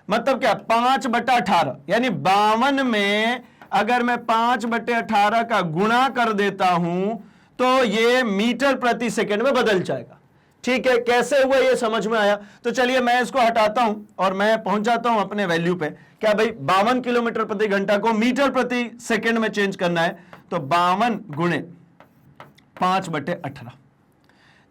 मतलब क्या 5 बटा 18, यानी 52 में अगर मैं 5 बटे 18 का गुणा कर देता हूं तो ये मीटर प्रति सेकंड में बदल जाएगा। ठीक है, कैसे हुआ ये समझ में आया। तो चलिए मैं इसको हटाता हूं और मैं पहुंच जाता हूं अपने वैल्यू पे, क्या भाई 52 किलोमीटर प्रति घंटा को मीटर प्रति सेकंड में चेंज करना है, तो 52 गुणे 5 बटे 18।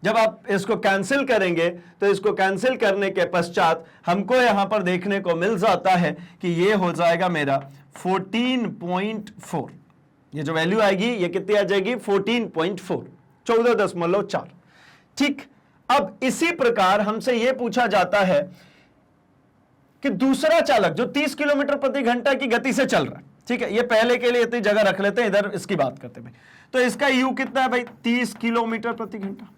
जब आप इसको कैंसिल करेंगे तो इसको कैंसिल करने के पश्चात हमको यहां पर देखने को मिल जाता है कि ये हो जाएगा मेरा 14.4। ये जो वैल्यू आएगी ये कितनी आ जाएगी, 14.4, 14.4। ठीक, अब इसी प्रकार हमसे यह पूछा जाता है कि दूसरा चालक जो 30 किलोमीटर प्रति घंटा की गति से चल रहा है, ठीक है, ये पहले के लिए इतनी जगह रख लेते हैं, इधर इसकी बात करते हैं। तो इसका यू कितना है भाई, 30 किलोमीटर प्रति घंटा।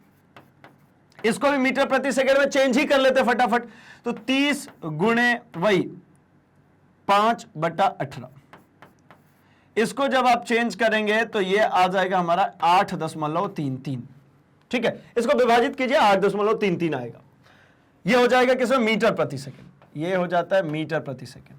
इसको भी मीटर प्रति सेकंड में चेंज ही कर लेते फटाफट, तो 30 गुणे वही 5 बटा 18। इसको जब आप चेंज करेंगे तो ये आ जाएगा हमारा 8.33। ठीक है, इसको विभाजित कीजिए, 8.33 आएगा। ये हो जाएगा किसमें, मीटर प्रति सेकंड। ये हो जाता है मीटर प्रति सेकंड।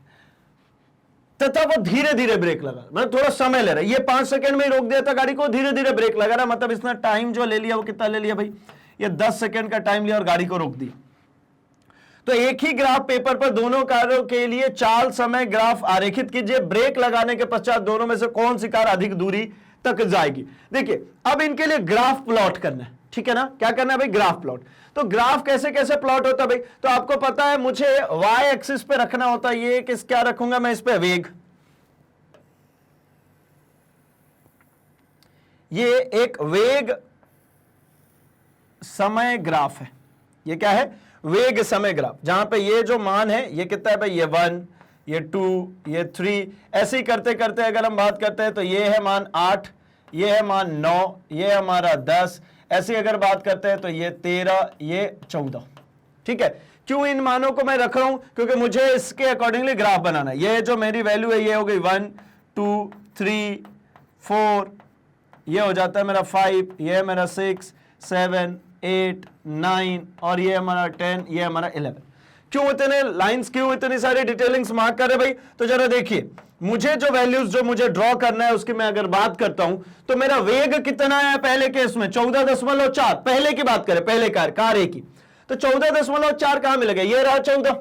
तथा वो धीरे धीरे ब्रेक लगा, मतलब थोड़ा समय ले रहा है, ये 5 सेकंड में ही रोक दिया था गाड़ी को, धीरे धीरे ब्रेक लगा रहा, मतलब इसने टाइम जो ले लिया वो कितना ले लिया भाई, ये 10 सेकंड का टाइम लिया और गाड़ी को रोक दिया। तो एक ही ग्राफ पेपर पर दोनों कारों के लिए चाल समय ग्राफ आरेखित कीजिए। ब्रेक लगाने के पश्चात दोनों में से कौन सी कार अधिक दूरी तक जाएगी। देखिए अब इनके लिए ग्राफ प्लॉट करना है, ठीक है ना, क्या करना है भाई, ग्राफ प्लॉट। तो ग्राफ कैसे कैसे प्लॉट होता है भाई, तो आपको पता है मुझे y एक्सिस पे रखना होता है, ये किस क्या रखूंगा मैं इस पे, वेग। ये एक वेग समय ग्राफ है, ये क्या है, वेग समय ग्राफ, जहां पे ये जो मान है ये कितना है भाई, ये 1, ये 2, ये 3, ऐसे ही करते करते अगर हम बात करते हैं तो ये है मान 8, ये है मान 9, ये हमारा 10, ऐसे अगर बात करते हैं तो ये 13, ये 14। ठीक है, क्यों इन मानों को मैं रख रहा हूं, क्योंकि मुझे इसके अकॉर्डिंगली ग्राफ बनाना है। ये जो मेरी वैल्यू है ये हो गई 1, 2, 3, 4, ये हो जाता है मेरा 5, ये है मेरा 6, 7, 8, 9 और ये हमारा 10, ये हमारा 11। क्यों इतने लाइंस, क्यों इतनी सारी डिटेलिंग्स मार्क कर रहे भाई? तो जरा देखिए, मुझे जो वैल्यूज जो मुझे ड्रॉ करना है उसकी मैं अगर बात करता हूं तो मेरा वेग कितना है पहले केस में? 14.4। पहले की बात करें, पहले कार ए की, तो 14.4 कहां मिल गया? ये रहा 14,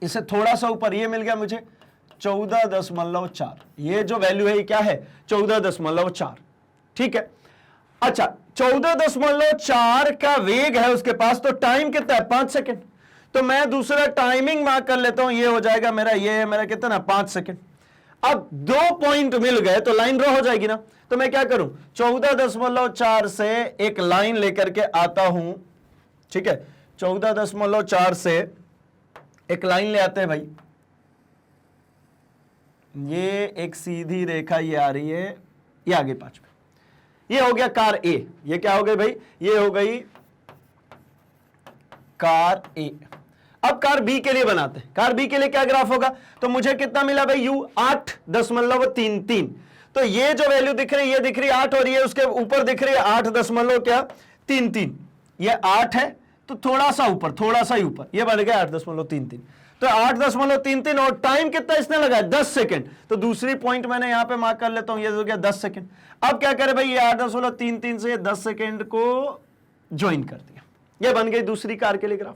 इससे थोड़ा सा ऊपर ये मिल गया मुझे 14.4। ये जो वैल्यू है ये क्या है? 14.4। ठीक है, अच्छा 14.4 का वेग है उसके पास, तो टाइम कितना है? 5 सेकेंड। तो मैं दूसरा टाइमिंग मार्क कर लेता हूं, ये हो जाएगा मेरा, ये है मेरा कितना? 5 सेकेंड। अब 2 पॉइंट मिल गए तो लाइन ड्रॉ हो जाएगी ना। तो मैं क्या करूं? 14.4 से एक लाइन लेकर के आता हूं, ठीक है, 14.4 से एक लाइन ले आते हैं भाई, ये एक सीधी रेखा ये आ रही है, ये आगे 5 पे, ये हो गया कार ए। ये क्या हो गई भाई? ये हो गई कार ए। अब कार बी के लिए बनाते हैं। कार बी के लिए क्या ग्राफ होगा? तो मुझे कितना मिला भाई? यू 8.33। तो ये जो वैल्यू दिख रही है, ये दिख रही है 8, और ये उसके ऊपर दिख रही है 8.33। ये 8 है तो थोड़ा सा ऊपर, थोड़ा सा ही ऊपर, ये बन गया 8.33। तो 8.33 और टाइम कितना इसने लगाया? 10 सेकेंड। तो दूसरी पॉइंट मैंने यहां पे मार्क कर लेता हूं, ये हो गया 10 सेकेंड। अब क्या करे भाई? ये 8.33 से 10 सेकेंड को ज्वाइन कर दिया, ये बन गई दूसरी कार के लिए ग्राफ।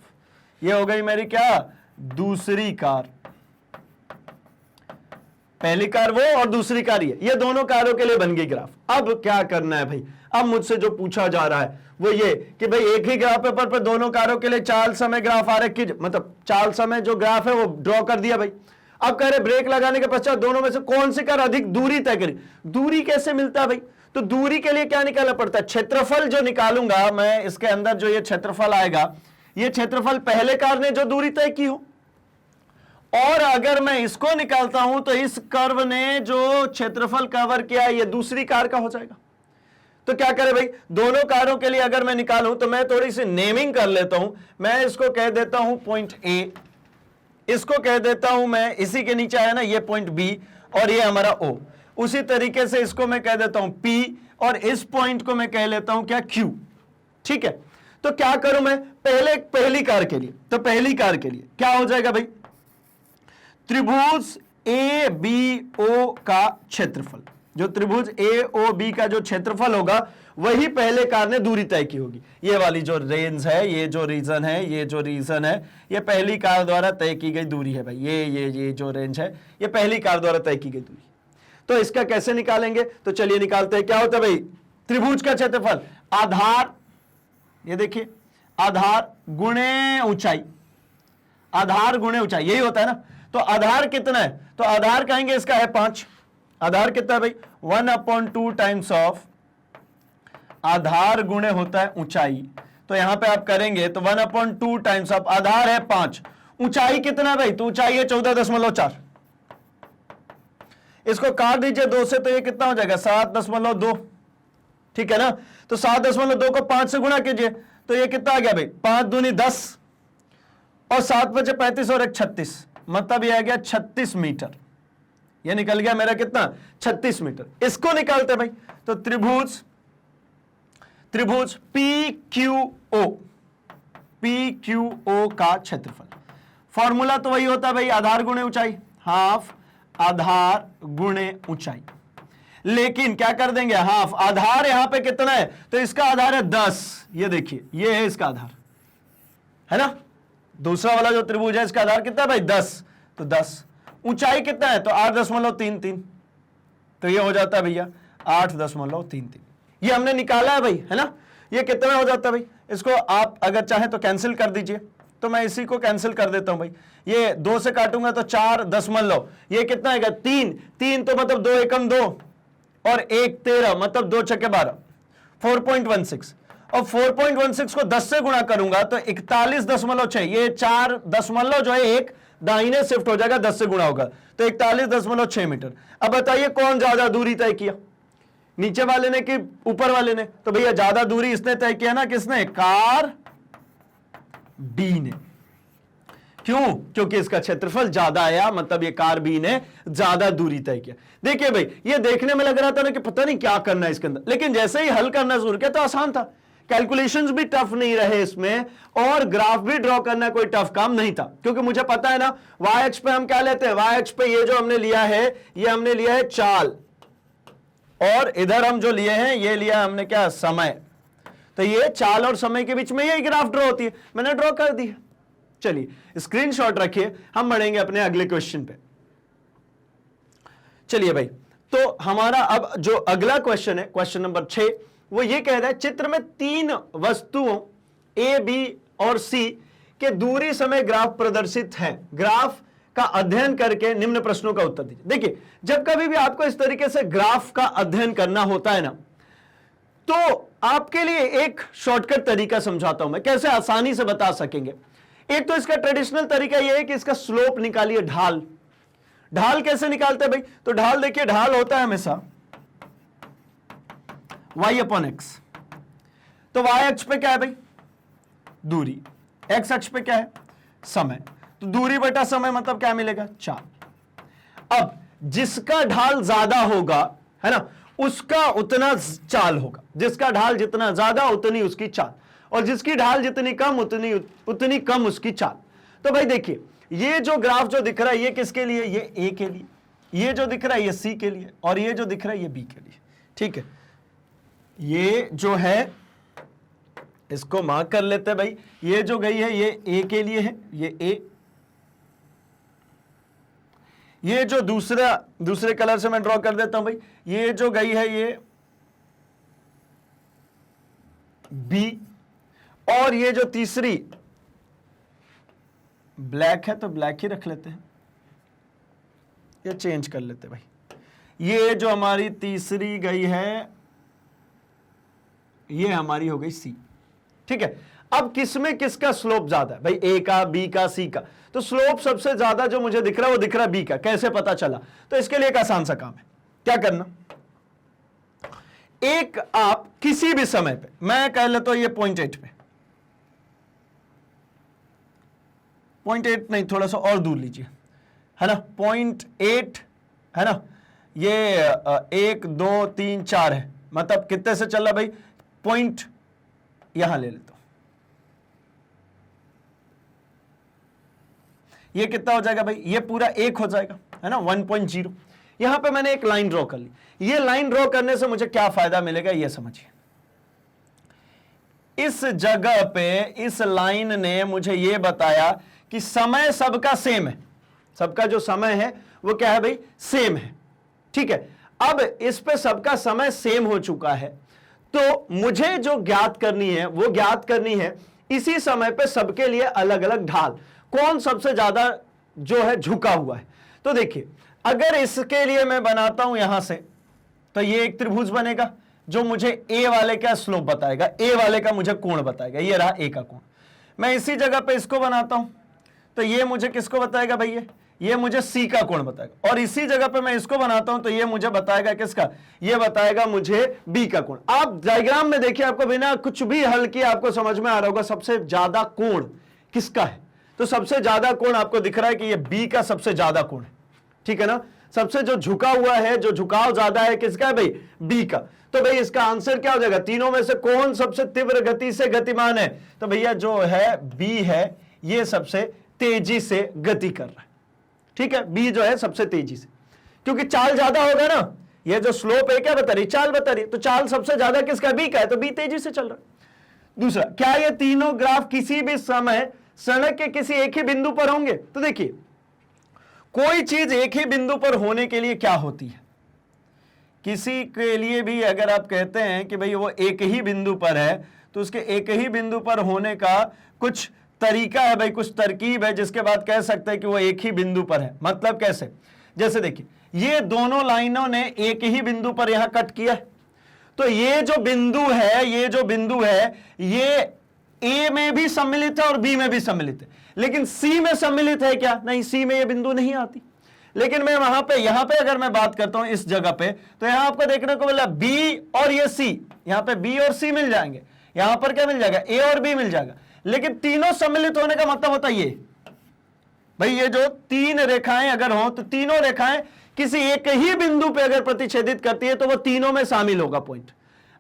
ये हो गई मेरी क्या? दूसरी कार। पहली कार वो और दूसरी कार ये दोनों कारों के लिए बन गई ग्राफ। अब क्या करना है भाई? अब मुझसे जो पूछा जा रहा है वो ये कि भाई एक ही ग्राफ पेपर पर दोनों कारों के लिए चाल समय ग्राफ आरेख कीजिए, मतलब चाल समय जो ग्राफ है वो ड्रॉ कर दिया भाई। अब कह रहे ब्रेक लगाने के पश्चात दोनों में से कौन सी कार अधिक दूरी तय करी। दूरी कैसे मिलता है भाई? तो दूरी के लिए क्या निकालना पड़ता है? क्षेत्रफल जो निकालूंगा मैं, इसके अंदर जो ये क्षेत्रफल आएगा, ये क्षेत्रफल पहले कार ने जो दूरी तय की हो, और अगर मैं इसको निकालता हूं तो इस कर्व ने जो क्षेत्रफल कवर किया ये दूसरी कार का हो जाएगा। तो क्या करें भाई? दोनों कारों के लिए अगर मैं निकालूं तो मैं थोड़ी सी नेमिंग कर लेता हूं। मैं इसको कह देता हूं पॉइंट ए, इसको कह देता हूं मैं, इसी के नीचे आया ना ये पॉइंट बी, और ये हमारा ओ। उसी तरीके से इसको मैं कह देता हूं पी, और इस पॉइंट को मैं कह लेता हूं क्या? क्यू। ठीक है, तो क्या करूं मैं? पहली कार के लिए, तो पहली कार के लिए क्या हो जाएगा भाई? त्रिभुज ए बी ओ का क्षेत्रफल, जो त्रिभुज ए ओ बी का जो क्षेत्रफल होगा वही पहले कार ने दूरी तय की होगी। ये वाली जो रेंज है, ये जो रीजन है, ये जो रीजन है, ये पहली कार द्वारा तय की गई दूरी है भाई। ये जो रेंज है ये पहली कार द्वारा तय की गई दूरी। तो इसका कैसे निकालेंगे? तो चलिए निकालते हैं। क्या होता है भाई? त्रिभुज का क्षेत्रफल आधार, ये देखिए, आधार गुणे ऊंचाई, आधार गुणे ऊंचाई, यही होता है ना। तो आधार कितना है? तो आधार कहेंगे इसका है 5। आधार कितना है भाई? 1/2 टाइम्स ऑफ आधार गुणे होता है ऊंचाई। तो यहां पे आप करेंगे तो 1/2 टाइम्स ऑफ आधार है 5, ऊंचाई कितना है भाई? तो ऊंचाई है 14.4। इसको काट दीजिए 2 से, तो ये कितना हो जाएगा? 7.2। ठीक है ना। तो 7.2 को 5 से गुणा कीजिए तो ये कितना आ गया भाई? 5 दूनी 10, और 7 बचे 35 और 1 36, मतलब ये आ गया 36 मीटर। ये निकल गया मेरा कितना? 36 मीटर। इसको निकालते भाई, तो त्रिभुज पी क्यू ओ का क्षेत्रफल, फॉर्मूला तो वही होता है भाई, आधार गुणे ऊंचाई, हाफ आधार गुणे ऊंचाई। लेकिन क्या कर देंगे? हाफ आधार यहां पे कितना है? तो इसका आधार है 10। ये देखिए, ये है इसका आधार, है ना। दूसरा वाला जो त्रिभुज है इसका आधार कितना है भाई? 10। तो 10, ऊंचाई कितना है? तो 8.33। तो ये हो जाता है भैया 8.33। ये हमने निकाला है भाई, है ना। ये कितना हो जाता है भाई? इसको आप अगर चाहें तो कैंसिल कर दीजिए, तो मैं इसी को कैंसिल कर देता हूं भाई। ये 2 से काटूंगा तो 4 दशमलव, ये कितना आएगा? 3 तो मतलब 2 एकम 2 और 1 13, मतलब 2 छक्के 12, 4.16। और 4.16 को 10 से गुणा करूंगा तो 41.6। ये 4 दशमलव जो है एक दाहिने शिफ्ट हो जाएगा, 10 से गुणा होगा तो 41.6 मीटर। अब बताइए कौन ज्यादा दूरी तय किया, नीचे वाले ने कि ऊपर वाले ने? तो भैया ज्यादा दूरी इसने तय किया ना, किसने? कार डी ने। क्यों? क्योंकि इसका क्षेत्रफल ज्यादा आया, मतलब ये कार बी ने ज्यादा दूरी तय किया। देखिए भाई, ये देखने में लग रहा था ना कि पता नहीं क्या करना है इसके अंदर, लेकिन जैसे ही हल करना शुरू किया तो आसान था। कैलकुलेशंस भी टफ नहीं रहे इसमें, और ग्राफ भी ड्रॉ करना कोई टफ काम नहीं था, क्योंकि मुझे पता है ना वाई अक्ष पे हम क्या लेते हैं, वाई अक्ष पे ये जो हमने लिया है ये हमने लिया है चाल, और इधर हम जो लिए हैं ये लिया हमने क्या, समय। तो ये चाल और समय के बीच में यही ग्राफ ड्रॉ होती है, मैंने ड्रॉ कर दी है। चलिए स्क्रीनशॉट रखिए, हम बढ़ेंगे अपने अगले क्वेश्चन पे। चलिए भाई, तो हमारा अब जो अगला क्वेश्चन है, क्वेश्चन नंबर 6, वो ये कह रहा है चित्र में 3 वस्तुओं ए, बी और सी के दूरी समय ग्राफ प्रदर्शित है, ग्राफ का अध्ययन करके निम्न प्रश्नों का उत्तर दीजिए। देखिए, जब कभी भी आपको इस तरीके से ग्राफ का अध्ययन करना होता है ना, तो आपके लिए एक शॉर्टकट तरीका समझाता हूं मैं, कैसे आसानी से बता सकेंगे। एक तो इसका ट्रेडिशनल तरीका यह है कि इसका स्लोप निकालिए, ढाल। ढाल कैसे निकालते हैं भाई, तो ढाल देखिए, ढाल होता है हमेशा y अपॉन एक्स। तो y अक्ष पे क्या है भाई, दूरी, x अक्ष पे क्या है, समय। तो दूरी बटा समय मतलब क्या मिलेगा, चाल। अब जिसका ढाल ज्यादा होगा, है ना, उसका उतना चाल होगा, जिसका ढाल जितना ज्यादा उतनी उसकी चाल, और जिसकी ढाल जितनी कम उतनी कम उसकी चाल। तो भाई देखिए, ये जो ग्राफ जो दिख रहा है ये किसके लिए, ये ए के लिए, ये जो दिख रहा है ये सी के लिए, और ये जो दिख रहा है ये बी के लिए। ठीक है, ये जो है इसको मार्क कर लेते हैं भाई, ये जो गई है ये ए के लिए है, ये ए। ये जो दूसरे कलर से मैं ड्रॉ कर देता हूं भाई, ये जो गई है ये बी, और ये जो तीसरी ब्लैक है तो ब्लैक ही रख लेते हैं, ये चेंज कर लेते हैं भाई। ये जो हमारी तीसरी गई है ये हमारी हो गई सी। ठीक है, अब किसमें किसका स्लोप ज्यादा है भाई, ए का, बी का, सी का। तो स्लोप सबसे ज्यादा जो मुझे दिख रहा है वो दिख रहा है बी का। कैसे पता चला, तो इसके लिए एक आसान सा काम है, क्या करना, एक आप किसी भी समय पे, मैं कह लेता हूं ये 0.8 पे, 0.8 नहीं, थोड़ा सा और दूर लीजिए, है ना, 0.8 है ना, ये 1 2 3 4 है, मतलब कितने से चल रहा भाई, पॉइंट यहां ले लेता हूं, ये कितना हो जाएगा भाई, ये पूरा 1 हो जाएगा, है ना, 1.0। यहां पे मैंने एक लाइन ड्रॉ कर ली। ये लाइन ड्रॉ करने से मुझे क्या फायदा मिलेगा ये समझिए। इस जगह पे इस लाइन ने मुझे ये बताया कि समय सबका सेम है, सबका जो समय है वो क्या है भाई, सेम है। ठीक है, अब इस पे सबका समय सेम हो चुका है, तो मुझे जो ज्ञात करनी है वो ज्ञात करनी है इसी समय पे सबके लिए अलग अलग ढाल, कौन सबसे ज्यादा जो है झुका हुआ है। तो देखिए, अगर इसके लिए मैं बनाता हूं यहां से, तो ये एक त्रिभुज बनेगा जो मुझे ए वाले का स्लोप बताएगा, ए वाले का मुझे कोण बताएगा, ये रहा ए का कोण। मैं इसी जगह पे इसको बनाता हूं, तो ये मुझे किसको बताएगा भाई, ये मुझे सी का कोण बताएगा, और इसी जगह पे मैं इसको बनाता हूं तो ये मुझे बताएगा किसका, ये बताएगा मुझे बी का कोण। आप डायग्राम में देखिए, आपको बिना कुछ भी हल किए आपको समझ में आ रहा होगा सबसे ज्यादा कोण किसका है। तो सबसे ज्यादा कोण आपको दिख रहा है कि ये बी का सबसे ज्यादा कोण है। ठीक है ना, सबसे जो झुका हुआ है, जो झुकाव ज्यादा है किसका है भाई, बी का। तो भाई इसका आंसर क्या हो जाएगा, तीनों में से कौन सबसे तीव्र गति से गतिमान है, तो भैया जो है बी है, ये सबसे तेजी से गति कर रहा है। ठीक है, बी जो है सबसे तेजी से, क्योंकि चाल ज्यादा होगा ना, ये जो स्लोप है क्या बता रही, चाल बता रही, तो चाल सबसे ज्यादा किसका, बी का है, तो बी तेजी से चल रहा है। दूसरा, क्या ये तीनों ग्राफ किसी भी समय सड़क के किसी एक ही बिंदु पर होंगे। तो देखिए, कोई चीज एक ही बिंदु पर होने के लिए क्या होती है, किसी के लिए भी अगर आप कहते हैं कि भाई वो एक ही बिंदु पर है, तो उसके एक ही बिंदु पर होने का कुछ तरीका है भाई, कुछ तरकीब है, जिसके बाद कह सकते हैं कि वो एक ही बिंदु पर है। मतलब कैसे, जैसे देखिए, ये दोनों लाइनों ने एक ही बिंदु पर यहां कट किया है, तो ये जो बिंदु है, ये जो बिंदु है, ये ए में भी सम्मिलित है और बी में भी सम्मिलित है, लेकिन सी में सम्मिलित है क्या, नहीं, सी में ये बिंदु नहीं आती। लेकिन मैं वहां पे, यहां पे अगर मैं बात करता हूं इस जगह पे, तो यहां आपको देखने को मिला बी और ये सी, यहां पे बी और सी मिल जाएंगे, यहां पर क्या मिल जाएगा, ए और बी मिल जाएगा। लेकिन तीनों सम्मिलित होने का मतलब होता है ये भाई, ये जो तीन रेखाएं अगर हो, तो तीनों रेखाएं किसी एक ही बिंदु पे अगर प्रतिच्छेदित करती है तो वो तीनों में शामिल होगा पॉइंट।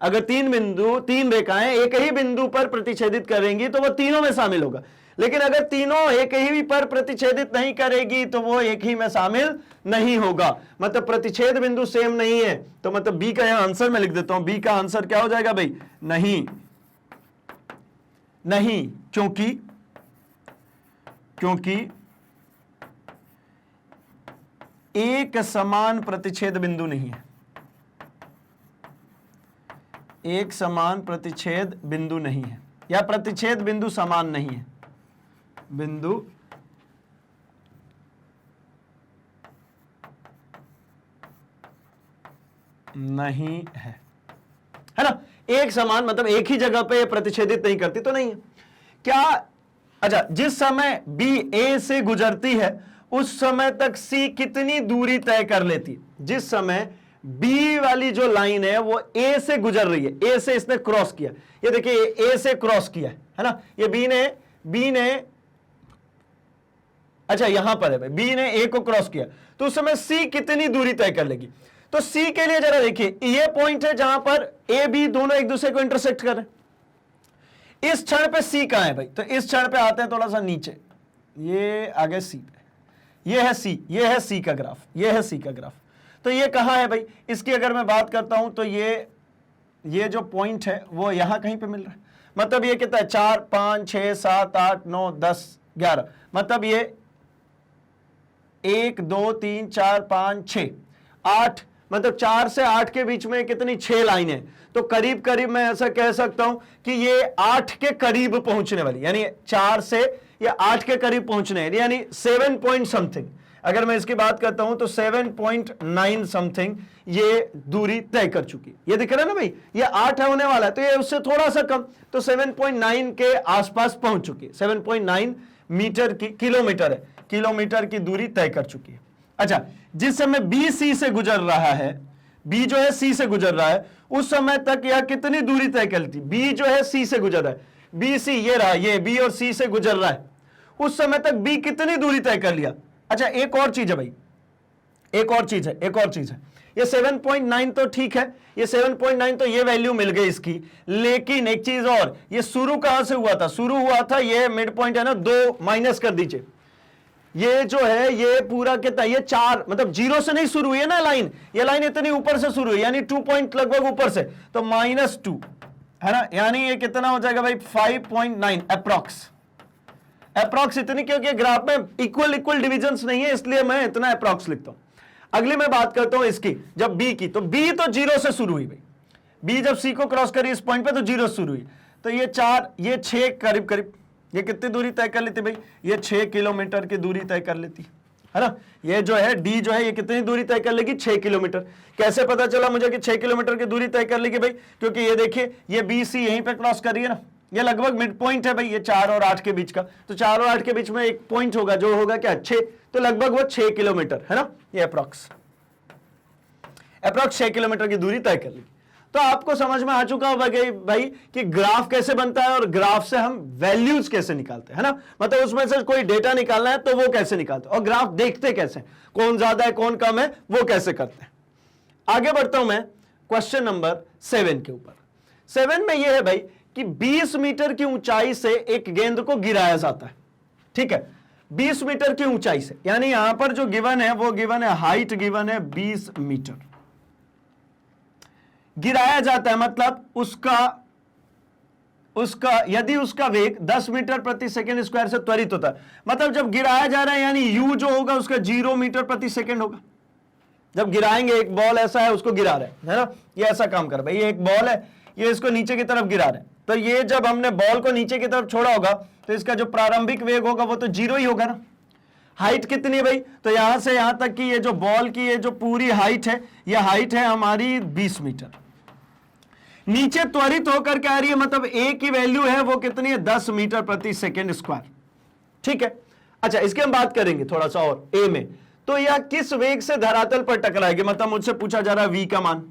अगर तीन रेखाएं एक ही बिंदु पर प्रतिच्छेदित करेंगी तो वो तीनों में शामिल होगा, लेकिन अगर तीनों एक ही पर प्रतिच्छेदित नहीं करेगी तो वो एक ही में शामिल नहीं होगा। मतलब प्रतिच्छेद बिंदु सेम नहीं है, तो मतलब बी का यहां आंसर मैं लिख देता हूं। बी का आंसर क्या हो जाएगा भाई? नहीं, नहीं, क्योंकि एक समान प्रतिच्छेद बिंदु नहीं है। एक समान प्रतिच्छेद बिंदु नहीं है, या प्रतिच्छेद बिंदु समान नहीं है, बिंदु नहीं है ना। एक समान मतलब एक ही जगह पे प्रतिच्छेदित नहीं करती तो नहीं है क्या? अच्छा, जिस समय बी ए से गुजरती है उस समय तक सी कितनी दूरी तय कर लेती है? जिस समय बी वाली जो लाइन है वो ए से गुजर रही है, ए से इसने क्रॉस किया, ये देखिए ए से क्रॉस किया है ना, ये बी ने अच्छा यहां पर है भाई, बी ने ए को क्रॉस किया, तो उस समय सी कितनी दूरी तय कर लेगी? तो सी के लिए जरा देखिए, ये पॉइंट है जहां पर ए बी दोनों एक दूसरे को इंटरसेक्ट कर रहे हैं। इस क्षण पे सी कहां है भाई? तो इस क्षण पे आते हैं थोड़ा सा नीचे, ये आगे सी पे, ये है सी, ये है सी का ग्राफ, ये है सी का ग्राफ। तो ये कहां है भाई? इसकी अगर मैं बात करता हूं तो ये जो पॉइंट है वो यहां कहीं पे मिल रहा है। मतलब ये कितना है? 4 5 6 7 8 9 10 11, मतलब ये 1 2 3 4 5 6 8, मतलब 4 से 8 के बीच में कितनी? 6 लाइनें। तो करीब करीब मैं ऐसा कह सकता हूं कि ये 8 के करीब पहुंचने वाली, यानी 4 से ये 8 के करीब पहुंचने, यानी 7 पॉइंट समथिंग। अगर मैं इसकी बात करता हूं तो 7.9 समथिंग ये दूरी तय कर चुकी। ये दिख रहा है ना भाई, ये 8 होने वाला है, तो ये उससे थोड़ा सा कम, तो 7.9 के आसपास पहुंच चुकी है। 7.9 मीटर की किलोमीटर है, किलोमीटर की दूरी तय कर चुकी है। अच्छा, जिस समय बी सी से गुजर रहा है, बी जो है सी से गुजर रहा है, उस समय तक यह कितनी दूरी तय करती? बी जो है सी से गुजर रहा है, बी सी ये रहा, ये बी और सी से गुजर रहा है, उस समय तक बी कितनी दूरी तय कर लिया? अच्छा, एक और चीज है भाई, एक और चीज है, ये 7.9 तो ठीक है, ये 7.9 तो ये वैल्यू मिल गई इसकी, लेकिन एक चीज और, ये शुरू कहां से हुआ था? शुरू हुआ था, ये मिड पॉइंट है ना, 2 माइनस कर दीजिए, ये जो है ये पूरा कितना? ये 4, मतलब 0 से नहीं शुरू हुई है ना लाइन, ये लाइन इतनी ऊपर से शुरू हुई, यानी 2 पॉइंट लगभग ऊपर से, तो -2 है ना, यानी ये कितना हो जाएगा भाई? 5.9 अप्रॉक्स इतनी, क्योंकि ग्राफ में इक्वल डिविजन्स नहीं है, इसलिए मैं इतना अप्रॉक्स लिखता हूं। अगली मैं बात करता हूं इसकी, जब बी की, तो बी तो 0 से शुरू हुई भाई, बी जब सी को क्रॉस करी इस पॉइंट पे तो 0 से शुरू हुई, तो ये 4 ये 6 करीब ये कितनी दूरी तय कर लेती भाई? ये 6 किलोमीटर की दूरी तय कर लेती है ना। ये जो है डी जो है ये कितनी दूरी तय कर लेगी? 6 किलोमीटर। कैसे पता चला मुझे कि 6 किलोमीटर की दूरी तय कर लेगी भाई? क्योंकि ये देखिए, ये बी सी यहीं पे क्रॉस कर रही है ना, ये लगभग मिड पॉइंट है भाई, ये 4 और 8 के बीच का, तो 4 और 8 के बीच में एक पॉइंट होगा जो होगा क्या? 6, तो लगभग वो 6 किलोमीटर है ना, ये अप्रॉक्स 6 किलोमीटर की दूरी तय कर लेगी। तो आपको समझ में आ चुका होगा भाई कि ग्राफ कैसे बनता है और ग्राफ से हम वैल्यूज कैसे निकालते हैं, है ना। मतलब उसमें से कोई डेटा निकालना है तो वो कैसे निकालते हैं, और ग्राफ देखते कैसे, कौन ज्यादा है कौन कम है वो कैसे करते हैं। आगे बढ़ता हूं मैं क्वेश्चन नंबर 7 के ऊपर। 7 में यह है भाई कि 20 मीटर की ऊंचाई से एक गेंद को गिराया जाता है, ठीक है, 20 मीटर की ऊंचाई से, यानी यहां पर जो गिवन है वो गिवन है, हाइट गिवन है 20 मीटर, गिराया जाता है, मतलब उसका यदि उसका वेग 10 मीटर प्रति सेकंड स्क्वायर से त्वरित होता है, मतलब जब गिराया जा रहा है यानी u जो होगा उसका 0 मीटर प्रति सेकंड होगा। जब गिराएंगे, एक बॉल ऐसा है उसको गिरा रहे हैं, है ना, ये ऐसा काम कर भाई, ये एक बॉल है, ये इसको नीचे की तरफ गिरा रहे हैं, तो ये जब हमने बॉल को नीचे की तरफ छोड़ा होगा तो इसका जो प्रारंभिक वेग होगा वो तो 0 ही होगा ना। हाइट कितनी है भाई? तो यहां से यहां तक की ये जो बॉल की ये जो पूरी हाइट है, ये हाइट है हमारी 20 मीटर। नीचे त्वरित होकर क्या आ रही है, मतलब ए की वैल्यू है वो कितनी है? 10 मीटर प्रति सेकेंड स्क्वायर, ठीक है। अच्छा, इसकी हम बात करेंगे थोड़ा सा और ए में, तो यह किस वेग से धरातल पर टकराएगी, मतलब मुझसे पूछा जा रहा है v का मान,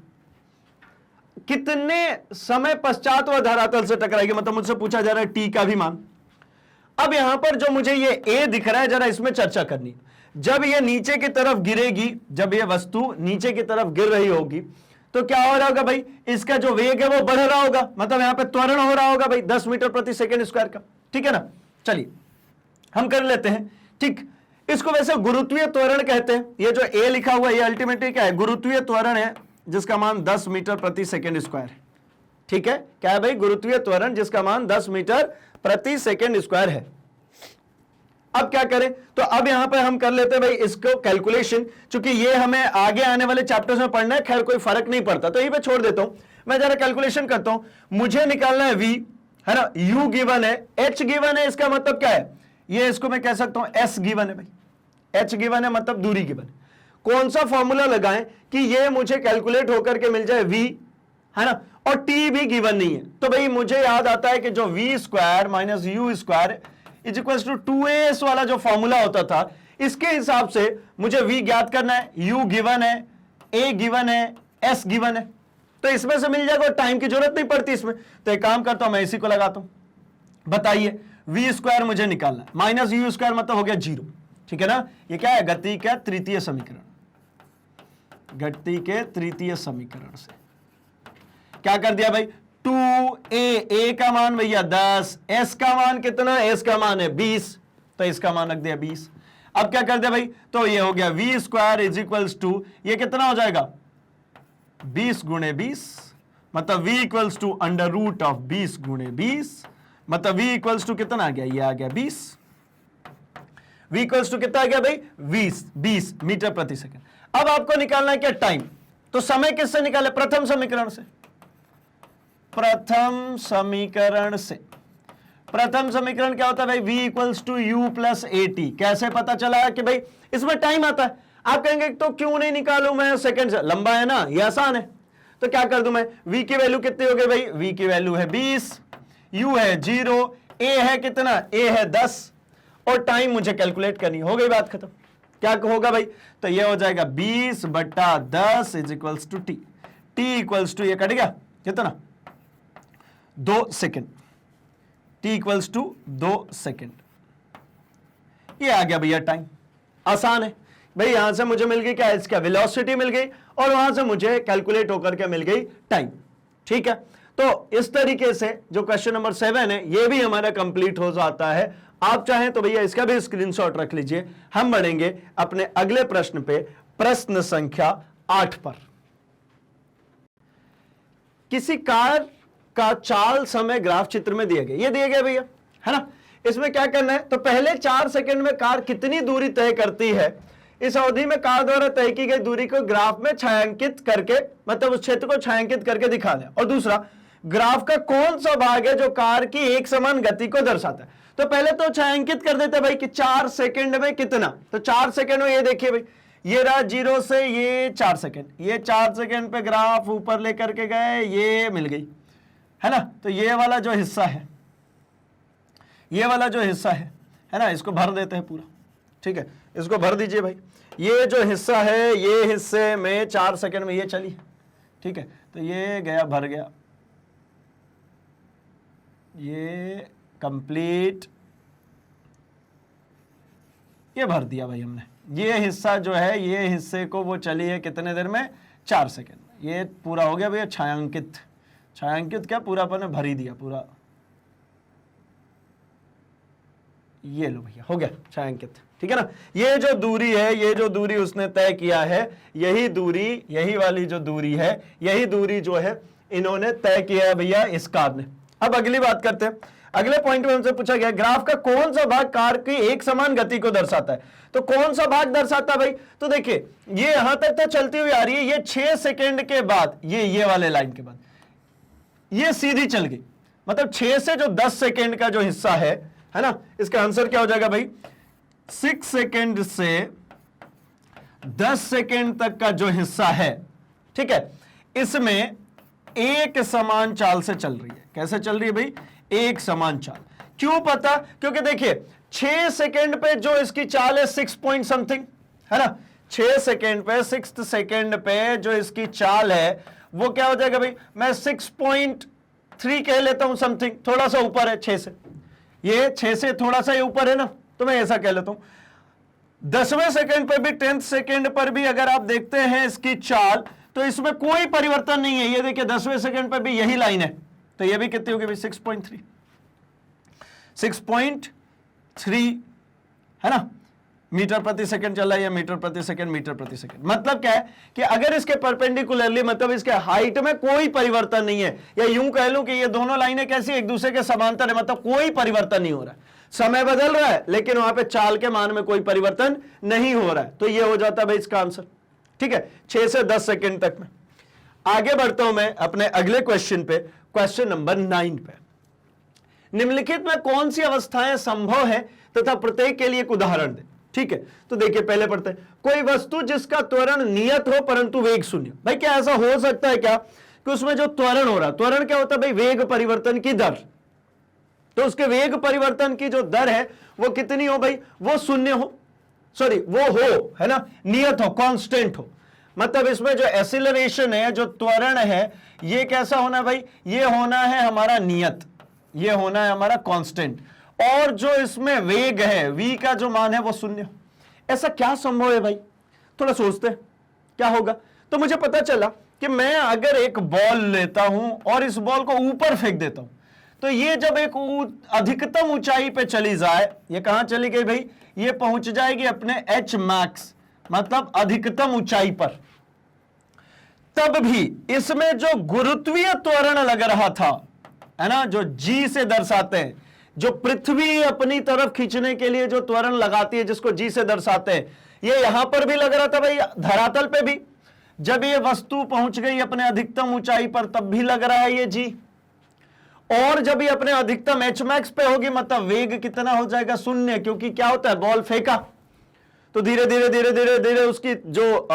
कितने समय पश्चात वह धरातल से टकराएगी, मतलब मुझसे पूछा जा रहा है t का भी मान। अब यहां पर जो मुझे ये a दिख रहा है, जरा इसमें चर्चा करनी है। जब ये नीचे की तरफ गिरेगी, जब ये वस्तु नीचे की तरफ गिर रही होगी तो क्या हो रहा होगा भाई, इसका जो वेग है वो बढ़ रहा होगा, मतलब यहां पे त्वरण हो रहा होगा भाई 10 मीटर प्रति सेकंड स्क्वायर का, ठीक है ना। चलिए हम कर लेते हैं, ठीक। इसको वैसे गुरुत्वीय त्वरण कहते हैं। ये जो ए लिखा हुआ है ये अल्टीमेटली क्या है, गुरुत्वीय त्वरण है, जिसका मान 10 मीटर प्रति सेकंड स्क्वायर है, ठीक है। क्या है भाई, गुरुत्वीय त्वरण जिसका मान 10 मीटर प्रति सेकंड स्क्वायर है। अब क्या करें, तो अब यहां पर हम कर लेते हैं भाई इसको कैलकुलेशन, क्योंकि ये हमें आगे आने वाले चैप्टर्स में पढ़ना है, खैर कोई फर्क नहीं पड़ता, तो यही पे छोड़ देता हूं। मैं जरा कैलकुलेशन करता हूं। मुझे निकालना है v, है ना, u गिवन है, h गिवन है, इसका मतलब क्या है, ये इसको मैं कह सकता हूं s गिवन है भाई, h गिवन है मतलब दूरी गिवन। कौन सा फॉर्मूला लगाएं कि ये मुझे कैलकुलेट होकर के मिल जाए v, है ना, और t भी गिवन नहीं है। तो भाई मुझे याद आता है कि जो v square minus U square is equals to 2as वाला जो फॉर्मूला होता था, इसके हिसाब से मुझे v ज्ञात करना है, u गिवन है, a गिवन है, s गिवन है, तो इसमें से मिल जाएगा, टाइम की जरूरत नहीं पड़ती इसमें। तो एक काम करता हूं, मैं इसी को लगाता हूं। बताइए v स्क्वायर मुझे निकालना है, माइनस यू स्क्वायर मतलब हो गया 0, ठीक है ना। ये क्या है, गति का तृतीय समीकरण, गति के तृतीय समीकरण से क्या कर दिया भाई, 2a का मान भैया 10, s का मान कितना, s का मान है 20, तो इसका मान रख दिया 20। अब क्या कर दिया भाई, तो ये हो गया v square is equals to, ये कितना हो जाएगा 20 गुणे 20, मतलब v equals to under root of 20 गुणे 20, मतलब v इक्वल्स टू कितना आ गया, ये आ गया 20, v इक्वल्स टू कितना आ गया भाई 20 मीटर प्रति सेकंड। अब आपको निकालना है क्या, टाइम। तो समय किससे निकाले, प्रथम समीकरण से, प्रथम समीकरण से। प्रथम समीकरण क्या होता है भाई, v equals to U plus A T. कैसे पता चला कि भाई इसमें टाइम आता है। आप कहेंगे तो क्यों नहीं निकालूं मैं सेकंड से, लंबा है ना, ये आसान है। तो क्या कर दूं मैं, v की वैल्यू कितनी हो गई भाई, v की वैल्यू है 20, u है 0, a है कितना, a है 10, और टाइम मुझे कैलकुलेट करनी, हो गई बात खत्म। क्या होगा भाई, तो ये हो जाएगा 20/10 is equals to T. T equals to, ये कट गया कितना, 2 second, t equals to 2 second. ये आ गया भैया टाइम, आसान है भाई। यहां से मुझे मिल गई क्या, इसका वेलोसिटी मिल गई, और वहां से मुझे कैलकुलेट होकर के मिल गई टाइम, ठीक है। तो इस तरीके से जो क्वेश्चन नंबर 7 है ये भी हमारा कंप्लीट हो जाता है। आप चाहें तो भैया इसका भी स्क्रीनशॉट रख लीजिए। हम बढ़ेंगे अपने अगले प्रश्न पे, प्रश्न संख्या 8 पर। किसी कार का चाल समय ग्राफ चित्र में दिए गए, ये दिए गए भैया, है ना। इसमें क्या करना है, तो पहले 4 सेकंड में कार कितनी दूरी तय करती है, इस अवधि में कार द्वारा तय की गई दूरी को ग्राफ में छायांकित करके, मतलब उस क्षेत्र को छायांकित करके दिखा दें। और दूसरा, ग्राफ का कौन सा भाग है जो कार की एक समान गति को दर्शाता है। तो पहले तो छायांकित कर देते भाई कि 4 सेकंड में कितना, तो 4 सेकंड में ये देखिए भाई, ये रहा 0 से ये 4 सेकंड, ये 4 सेकंड पे ग्राफ ऊपर लेकर के गए, ये मिल गई, है ना। तो ये वाला जो हिस्सा है, ये वाला जो हिस्सा है ना, इसको भर देते हैं पूरा, ठीक है, इसको भर दीजिए भाई। ये जो हिस्सा है, ये हिस्से में 4 सेकंड में ये चली, ठीक है, तो ये गया भर गया, ये कंप्लीट, ये भर दिया भाई हमने। ये हिस्सा जो है, ये हिस्से को वो चली है कितने देर में, 4 सेकंड में। ये पूरा हो गया भैया छायांकित, छायांकित क्या पूरा अपन ने भर ही दिया पूरा, ये लो भैया हो गया छायांकित, ठीक है ना। ये जो दूरी है, ये जो दूरी उसने तय किया है, यही दूरी, यही वाली जो दूरी है, यही दूरी जो है इन्होंने तय किया है भैया इस कार ने। अब अगली बात करते हैं। अगले पॉइंट में हमसे पूछा गया ग्राफ का कौन सा भाग कार की एक समान गति को दर्शाता है। तो कौन सा भाग दर्शाता है भाई, तो देखिए ये यहां तक तो चलती हुई आ रही है, ये 6 सेकंड के बाद, ये वाले लाइन के बाद ये सीधी चल गई, मतलब 6 से जो 10 सेकंड का जो हिस्सा है ना, इसका आंसर क्या हो जाएगा भाई, 6 सेकंड से 10 सेकंड तक का जो हिस्सा है, ठीक है, इसमें एक समान चाल से चल रही है। कैसे चल रही है भाई, एक समान चाल। क्यों पता, क्योंकि देखिए 6 सेकंड पे जो इसकी चाल है 6 पॉइंट समथिंग, है ना, 6 सेकंड पे, 6 सेकंड पे जो इसकी चाल है वो क्या हो जाएगा भाई, मैं 6.3 कह लेता हूं समथिंग, थोड़ा सा ऊपर है 6 से, ये 6 से थोड़ा सा ऊपर है ना, तो मैं ऐसा कह लेता हूं। 10वें सेकंड पर भी, 10th सेकंड पर भी अगर आप देखते हैं इसकी चाल, तो इसमें कोई परिवर्तन नहीं है। ये देखिए 10वें सेकंड पे भी यही लाइन है, तो ये भी कितनी होगी भाई 6.3 है ना, मीटर प्रति सेकंड चल रहा है या मीटर प्रति सेकंड। मतलब क्या है कि अगर इसके परपेंडिकुलरली, मतलब इसके हाइट में कोई परिवर्तन नहीं है, या यूं कह लूं कि ये दोनों लाइनें कैसी एक दूसरे के समांतर है, मतलब कोई परिवर्तन नहीं हो रहा है, समय बदल रहा है लेकिन वहां पे चाल के मान में कोई परिवर्तन नहीं हो रहा है, तो ये हो जाता है भाई इसका आंसर। ठीक है, 6 से 10 सेकंड तक में। आगे बढ़ता हूं मैं अपने अगले क्वेश्चन पे, क्वेश्चन नंबर 9 पे। निम्नलिखित में कौन सी अवस्थाएं संभव है तथा प्रत्येक के लिए एक उदाहरण दे। ठीक है, तो देखिए पहले पढ़ते हैं, कोई वस्तु जिसका त्वरण नियत हो परंतु वेग शून्य। भाई क्या ऐसा हो सकता है क्या कि उसमें जो त्वरण हो रहा, त्वरण क्या होता है भाई, वेग परिवर्तन की दर, तो उसके वेग परिवर्तन की जो दर है वो कितनी हो भाई, वो शून्य हो, सॉरी वो हो, है ना, नियत हो, कांस्टेंट हो। मतलब इसमें जो एक्सीलरेशन है, जो त्वरण है, ये कैसा होना है भाई, ये होना है हमारा नियत, ये होना है हमारा कांस्टेंट, और जो इसमें वेग है, v का जो मान है वो शून्य। ऐसा क्या संभव है भाई, थोड़ा सोचते हैं क्या होगा। तो मुझे पता चला कि मैं अगर एक बॉल लेता हूं और इस बॉल को ऊपर फेंक देता हूं, तो ये जब एक अधिकतम ऊंचाई पे चली जाए, ये कहां चली गई भाई, ये पहुंच जाएगी अपने h मैक्स, मतलब अधिकतम ऊंचाई पर। तब भी इसमें जो गुरुत्वीय त्वरण लग रहा था, है ना, जो g से दर्शाते हैं, जो पृथ्वी अपनी तरफ खींचने के लिए जो त्वरण लगाती है, जिसको g से दर्शाते हैं, ये यहां पर भी लग रहा था भाई, धरातल पे भी। जब ये वस्तु पहुंच गई अपने अधिकतम ऊंचाई पर तब भी लग रहा है ये g, और जब ये अपने अधिकतम h मैक्स पे होगी, मतलब वेग कितना हो जाएगा, शून्य, क्योंकि क्या होता है, बॉल फेंका तो धीरे धीरे धीरे धीरे धीरे उसकी जो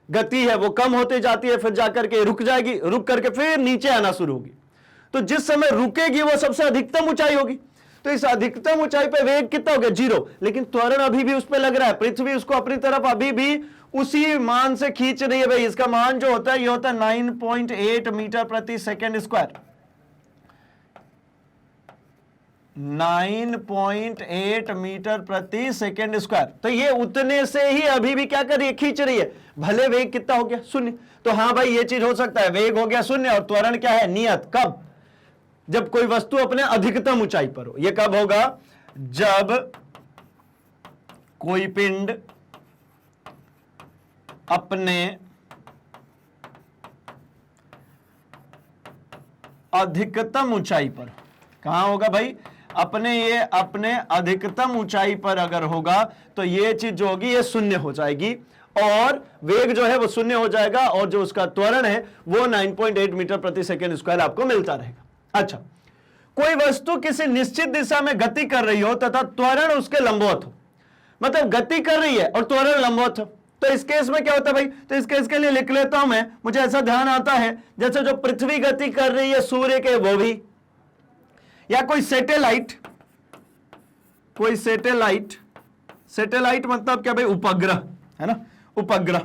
गति है वो कम होती जाती है, फिर जाकर के रुक जाएगी, रुक करके फिर नीचे आना शुरू होगी। तो जिस समय रुकेगी वो सबसे अधिकतम ऊंचाई होगी, तो इस अधिकतम ऊंचाई पे वेग कितना हो गया, 0, लेकिन त्वरण अभी भी उस पे लग रहा है, पृथ्वी उसको अपनी तरफ अभी भी उसी मान से खींच रही है भाई। इसका मान जो होता है ये होता है 9.8 मीटर प्रति सेकेंड स्क्वायर, 9.8 मीटर प्रति सेकेंड स्क्वायर। तो ये उतने से ही अभी भी क्या कर रही है, खींच रही है, भले वेग कितना हो गया, शून्य। तो हाँ भाई ये चीज हो सकता है, वेग हो गया शून्य और त्वरण क्या है, नियत। कब, जब कोई वस्तु अपने अधिकतम ऊंचाई पर हो। यह कब होगा, जब कोई पिंड अपने अधिकतम ऊंचाई पर, कहां होगा भाई, अपने अधिकतम ऊंचाई पर अगर होगा तो ये चीज जो होगी ये शून्य हो जाएगी, और वेग जो है वो शून्य हो जाएगा, और जो उसका त्वरण है वो 9.8 मीटर प्रति सेकेंड स्क्वायर आपको मिलता रहेगा। अच्छा, कोई वस्तु किसी निश्चित दिशा में गति कर रही हो तथा त्वरण उसके लंबवत हो, मतलब गति कर रही है और त्वरण लंबवत हो, तो इस केस में क्या होता है भाई, तो इस केस के लिए लिख लेता हूं मैं, मुझे ऐसा ध्यान आता है जैसे जो पृथ्वी गति कर रही है सूर्य के, वो भी, या कोई सैटेलाइट, कोई सैटेलाइट मतलब क्या भाई, उपग्रह, है ना, उपग्रह,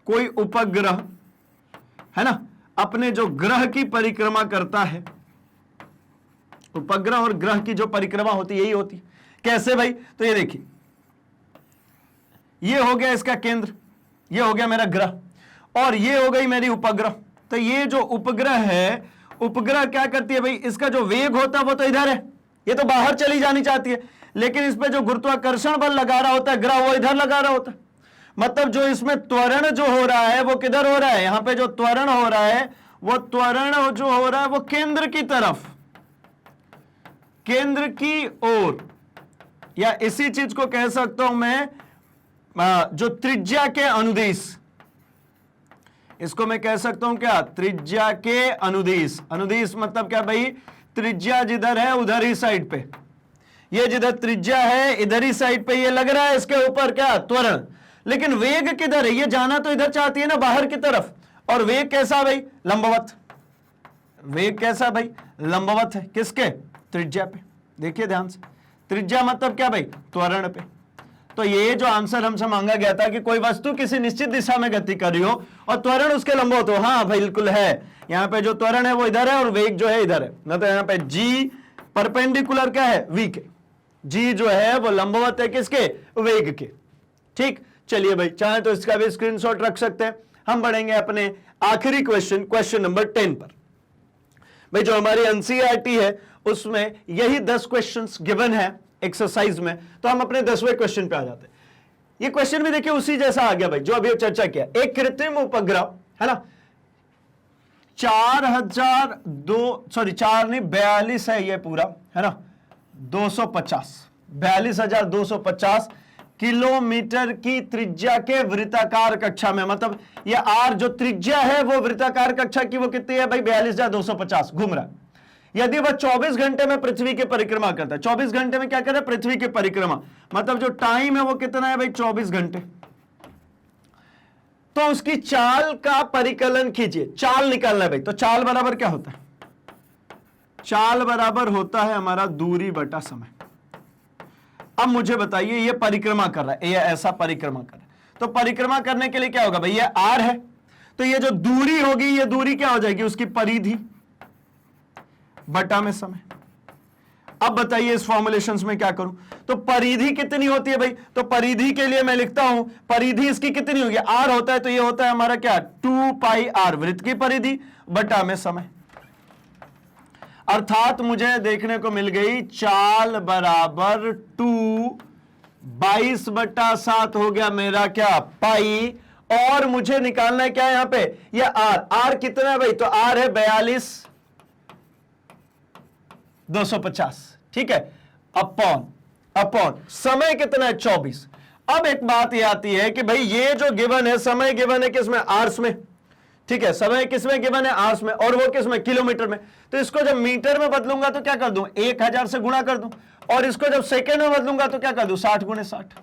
कोई उपग्रह, है ना, अपने जो ग्रह की परिक्रमा करता है, उपग्रह और ग्रह की जो परिक्रमा होती है यही होती है। कैसे भाई, तो ये देखिए, ये हो गया इसका केंद्र, ये हो गया मेरा ग्रह, और ये हो गई मेरी उपग्रह। तो ये जो उपग्रह है, उपग्रह क्या करती है भाई, इसका जो वेग होता है वो तो इधर है, ये तो बाहर चली जानी चाहती है, लेकिन इस पे जो गुरुत्वाकर्षण बल लगा रहा होता है ग्रह, वो इधर लगा रहा होता है। मतलब जो इसमें त्वरण जो हो रहा है वो किधर हो रहा है, यहां पे जो त्वरण हो रहा है वो त्वरण जो हो रहा है वो केंद्र की तरफ, केंद्र की ओर, या इसी चीज को कह सकता हूं मैं जो त्रिज्या के अनुदिश, इसको मैं कह सकता हूं क्या, त्रिज्या के अनुदिश। अनुदिश मतलब क्या भाई, त्रिज्या जिधर है उधर ही साइड पे, ये जिधर त्रिज्या है इधर ही साइड पे ये लग रहा है, इसके ऊपर क्या, त्वरण, लेकिन वेग किधर है, ये जाना तो इधर चाहती है ना, बाहर की तरफ, और वेग कैसा भाई, लंबवत, वेग कैसा भाई, लंबवत है, किसके, त्रिज्या पे। देखिए ध्यान से, त्रिज्या मतलब क्या भाई, त्वरण पे। तो ये जो आंसर हमसे मांगा गया था कि कोई वस्तु किसी निश्चित दिशा में गति कर रही हो और त्वरण उसके लंबवत हो, हाँ बिल्कुल है, यहाँ पे जो त्वरण है वो इधर है और वेग जो है इधर है, ना तो यहाँ पे g परपेंडिकुलर क्या है, v के, g जो है वो लंबवत है किसके, वेग के। ठीक, चलिए भाई, चाहे तो इसका भी स्क्रीनशॉट रख सकते हैं। हम बढ़ेंगे अपने आखिरी क्वेश्चन नंबर 10 पर। भाई जो हमारी एनसीईआरटी है उसमें यही 10 क्वेश्चंस गिवन है एक्सरसाइज में, तो हम अपने 10वें क्वेश्चन पे आ जाते हैं। ये क्वेश्चन भी देखिए उसी जैसा आ गया भाई जो अभी चर्चा किया। एक कृत्रिम उपग्रह है ना, 42 है ये पूरा, है ना, 42,250 किलोमीटर की त्रिज्या के वृत्ताकार कक्षा में, मतलब ये आर जो त्रिज्या है वो वृत्ताकार कक्षा की वो कितनी है भाई, 42,250 घूम रहा है। यदि वह 24 घंटे में पृथ्वी की परिक्रमा करता है, 24 घंटे में क्या कर रहा है, पृथ्वी की परिक्रमा, मतलब जो टाइम है वो कितना है भाई, 24 घंटे। तो उसकी चाल का परिकलन कीजिए, चाल निकालना है भाई। तो चाल बराबर क्या होता है, चाल बराबर होता है हमारा दूरी बटा समय। अब मुझे बताइए ये परिक्रमा कर रहा है, ये ऐसा परिक्रमा कर रहा है, तो परिक्रमा करने के लिए क्या होगा भाई, ये आर है, तो ये जो दूरी होगी ये दूरी क्या हो जाएगी, उसकी परिधि बटा में समय। अब बताइए इस फॉर्मुलेशंस में क्या करूं, तो परिधि कितनी होती है भाई, तो परिधि के लिए मैं लिखता हूं, परिधि इसकी कितनी होगी, आर होता है, तो ये होता है हमारा क्या, 2 पाई आर, वृत्त की परिधि बटा में समय। अर्थात मुझे देखने को मिल गई चाल बराबर 2, 22/7 हो गया मेरा क्या, पाई, और मुझे निकालना है क्या यहां पे, ये आर, आर कितना है भाई, तो आर है 42,250, ठीक है, अपॉन समय कितना है, 24। अब एक बात ये आती है कि भाई ये जो गिवन है, समय गिवन है किसमें, आर्स में, ठीक है, समय किसमें गिवन है, आर्स में, और वो किसमें, किलोमीटर में। तो इसको जब मीटर में बदलूंगा तो क्या कर दूं, 1000 से गुणा कर दूं, और इसको जब सेकंड में बदलूंगा तो क्या कर दूं, 60 × 60,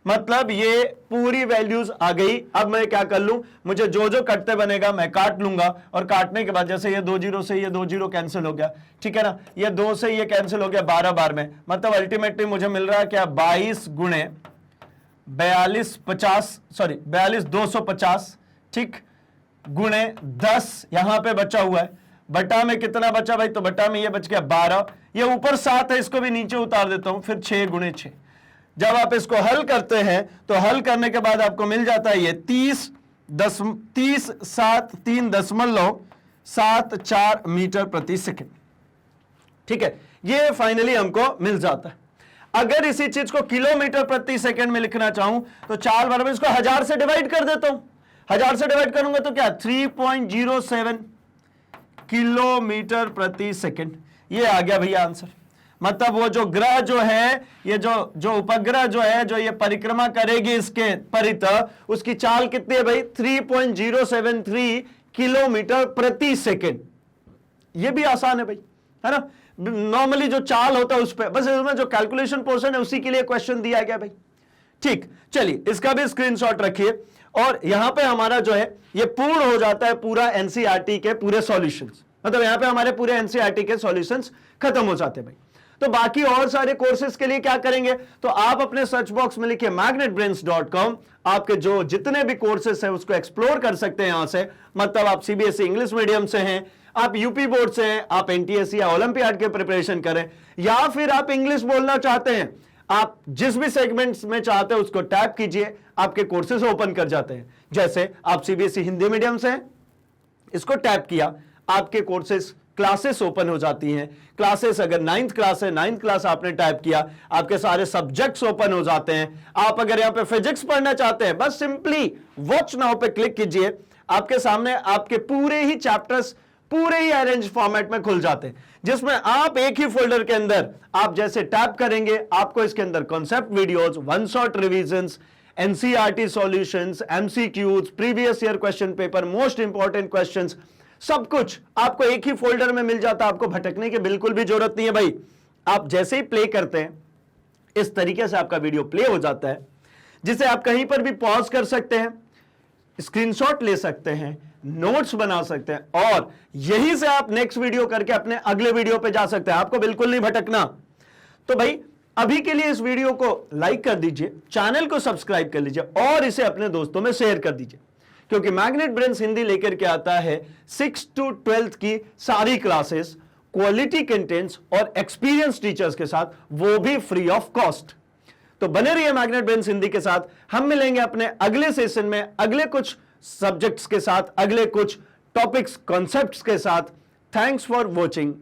मतलब ये पूरी वैल्यूज आ गई। अब मैं क्या कर लूं, मुझे जो जो कटते बनेगा मैं काट लूंगा, और काटने के बाद जैसे ये 2 0 से ये 2 0 कैंसिल हो गया, ठीक है ना, ये 2 से ये कैंसिल हो गया 12 बार में, मतलब अल्टीमेटली मुझे मिल रहा है क्या, 22 × 42,250, ठीक, गुणे 10 यहां पे बचा हुआ है, बटा में कितना बचा भाई, तो बटा में ये बच गया 12, ये ऊपर 7 है, इसको भी नीचे उतार देता हूं, फिर 6 × 6। जब आप इसको हल करते हैं तो हल करने के बाद आपको मिल जाता है ये 3.74 मीटर प्रति सेकंड, ठीक है, ये फाइनली हमको मिल जाता है। अगर इसी चीज को किलोमीटर प्रति सेकंड में लिखना चाहूं तो चाल बराबर इसको 1000 से डिवाइड कर देता हूं, 1000 से डिवाइड करूंगा तो क्या, 3.07 किलोमीटर प्रति सेकंड, ये आ गया भैया आंसर। मतलब वो जो ग्रह जो है, ये जो उपग्रह जो है, जो ये परिक्रमा करेगी इसके परित, उसकी चाल कितनी है भाई, 3.073 किलोमीटर प्रति सेकंड। ये भी आसान है भाई, है ना, नॉर्मली जो चाल होता है उस पर, बस इसमें जो कैलकुलेशन पोर्शन है उसी के लिए क्वेश्चन दिया गया भाई। ठीक, चलिए इसका भी स्क्रीनशॉट रखिए, और यहां पे हमारा जो है ये पूर्ण हो जाता है पूरा एनसीईआरटी के पूरे सॉल्यूशंस, मतलब यहां पे हमारे पूरे एनसीईआरटी के सॉल्यूशंस खत्म हो जाते हैं भाई। तो बाकी और सारे कोर्सेज के लिए क्या करेंगे, तो आप अपने सर्च बॉक्स में लिखिए magnetbrains.com, आपके जो जितने भी कोर्सेज हैं उसको एक्सप्लोर कर सकते हैं यहां से, मतलब आप सीबीएसई इंग्लिश मीडियम से हैं, आप यूपी बोर्ड से हैं, आप एनटीएससी या ओलंपियाड के प्रिपरेशन करें, या फिर आप इंग्लिश बोलना चाहते हैं, आप जिस भी सेगमेंट्स में चाहते हैं उसको टैप कीजिए, आपके कोर्सेज ओपन कर जाते हैं। जैसे आप सीबीएसई हिंदी मीडियम से हैं, इसको टैप किया, आपके कोर्सेज क्लासेस ओपन हो जाती हैं। क्लासेस अगर 9th क्लास है, 9th क्लास आपने टाइप किया, आपके सारे सब्जेक्ट्स ओपन हो जाते हैं। आप अगर यहां पे फिजिक्स पढ़ना चाहते हैं, बस सिंपली वॉच नाउ पे क्लिक कीजिए, आपके सामने आपके पूरे ही चैप्टर्स पूरे ही अरेंज फॉर्मेट में खुल जाते हैं, जिसमें आप एक ही फोल्डर के अंदर आप जैसे टैप करेंगे, आपको इसके अंदर concept videos, one shot revisions, NCERT solutions, MCQs, previous year question paper, most important questions, सब कुछ आपको एक ही फोल्डर में मिल जाता है। आपको भटकने की बिल्कुल भी जरूरत नहीं है भाई। आप जैसे ही प्ले करते हैं, इस तरीके से आपका वीडियो प्ले हो जाता है, जिसे आप कहीं पर भी पॉज कर सकते हैं, स्क्रीनशॉट ले सकते हैं, नोट्स बना सकते हैं, और यहीं से आप नेक्स्ट वीडियो करके अपने अगले वीडियो पे जा सकते हैं। आपको बिल्कुल नहीं भटकना। तो भाई अभी के लिए इस वीडियो को लाइक कर दीजिए, चैनल को सब्सक्राइब कर लीजिए, और इसे अपने दोस्तों में शेयर कर दीजिए, क्योंकि मैग्नेट ब्रेन्स हिंदी लेकर के आता है 6 to 12th की सारी क्लासेस, क्वालिटी कंटेंट्स और एक्सपीरियंस टीचर्स के साथ, वो भी फ्री ऑफ कॉस्ट। तो बने रहिए मैग्नेट ब्रेन्स हिंदी के साथ। हम मिलेंगे अपने अगले सेशन में अगले कुछ सब्जेक्ट्स के साथ, अगले कुछ टॉपिक्स, कॉन्सेप्ट्स के साथ। Thanks for watching.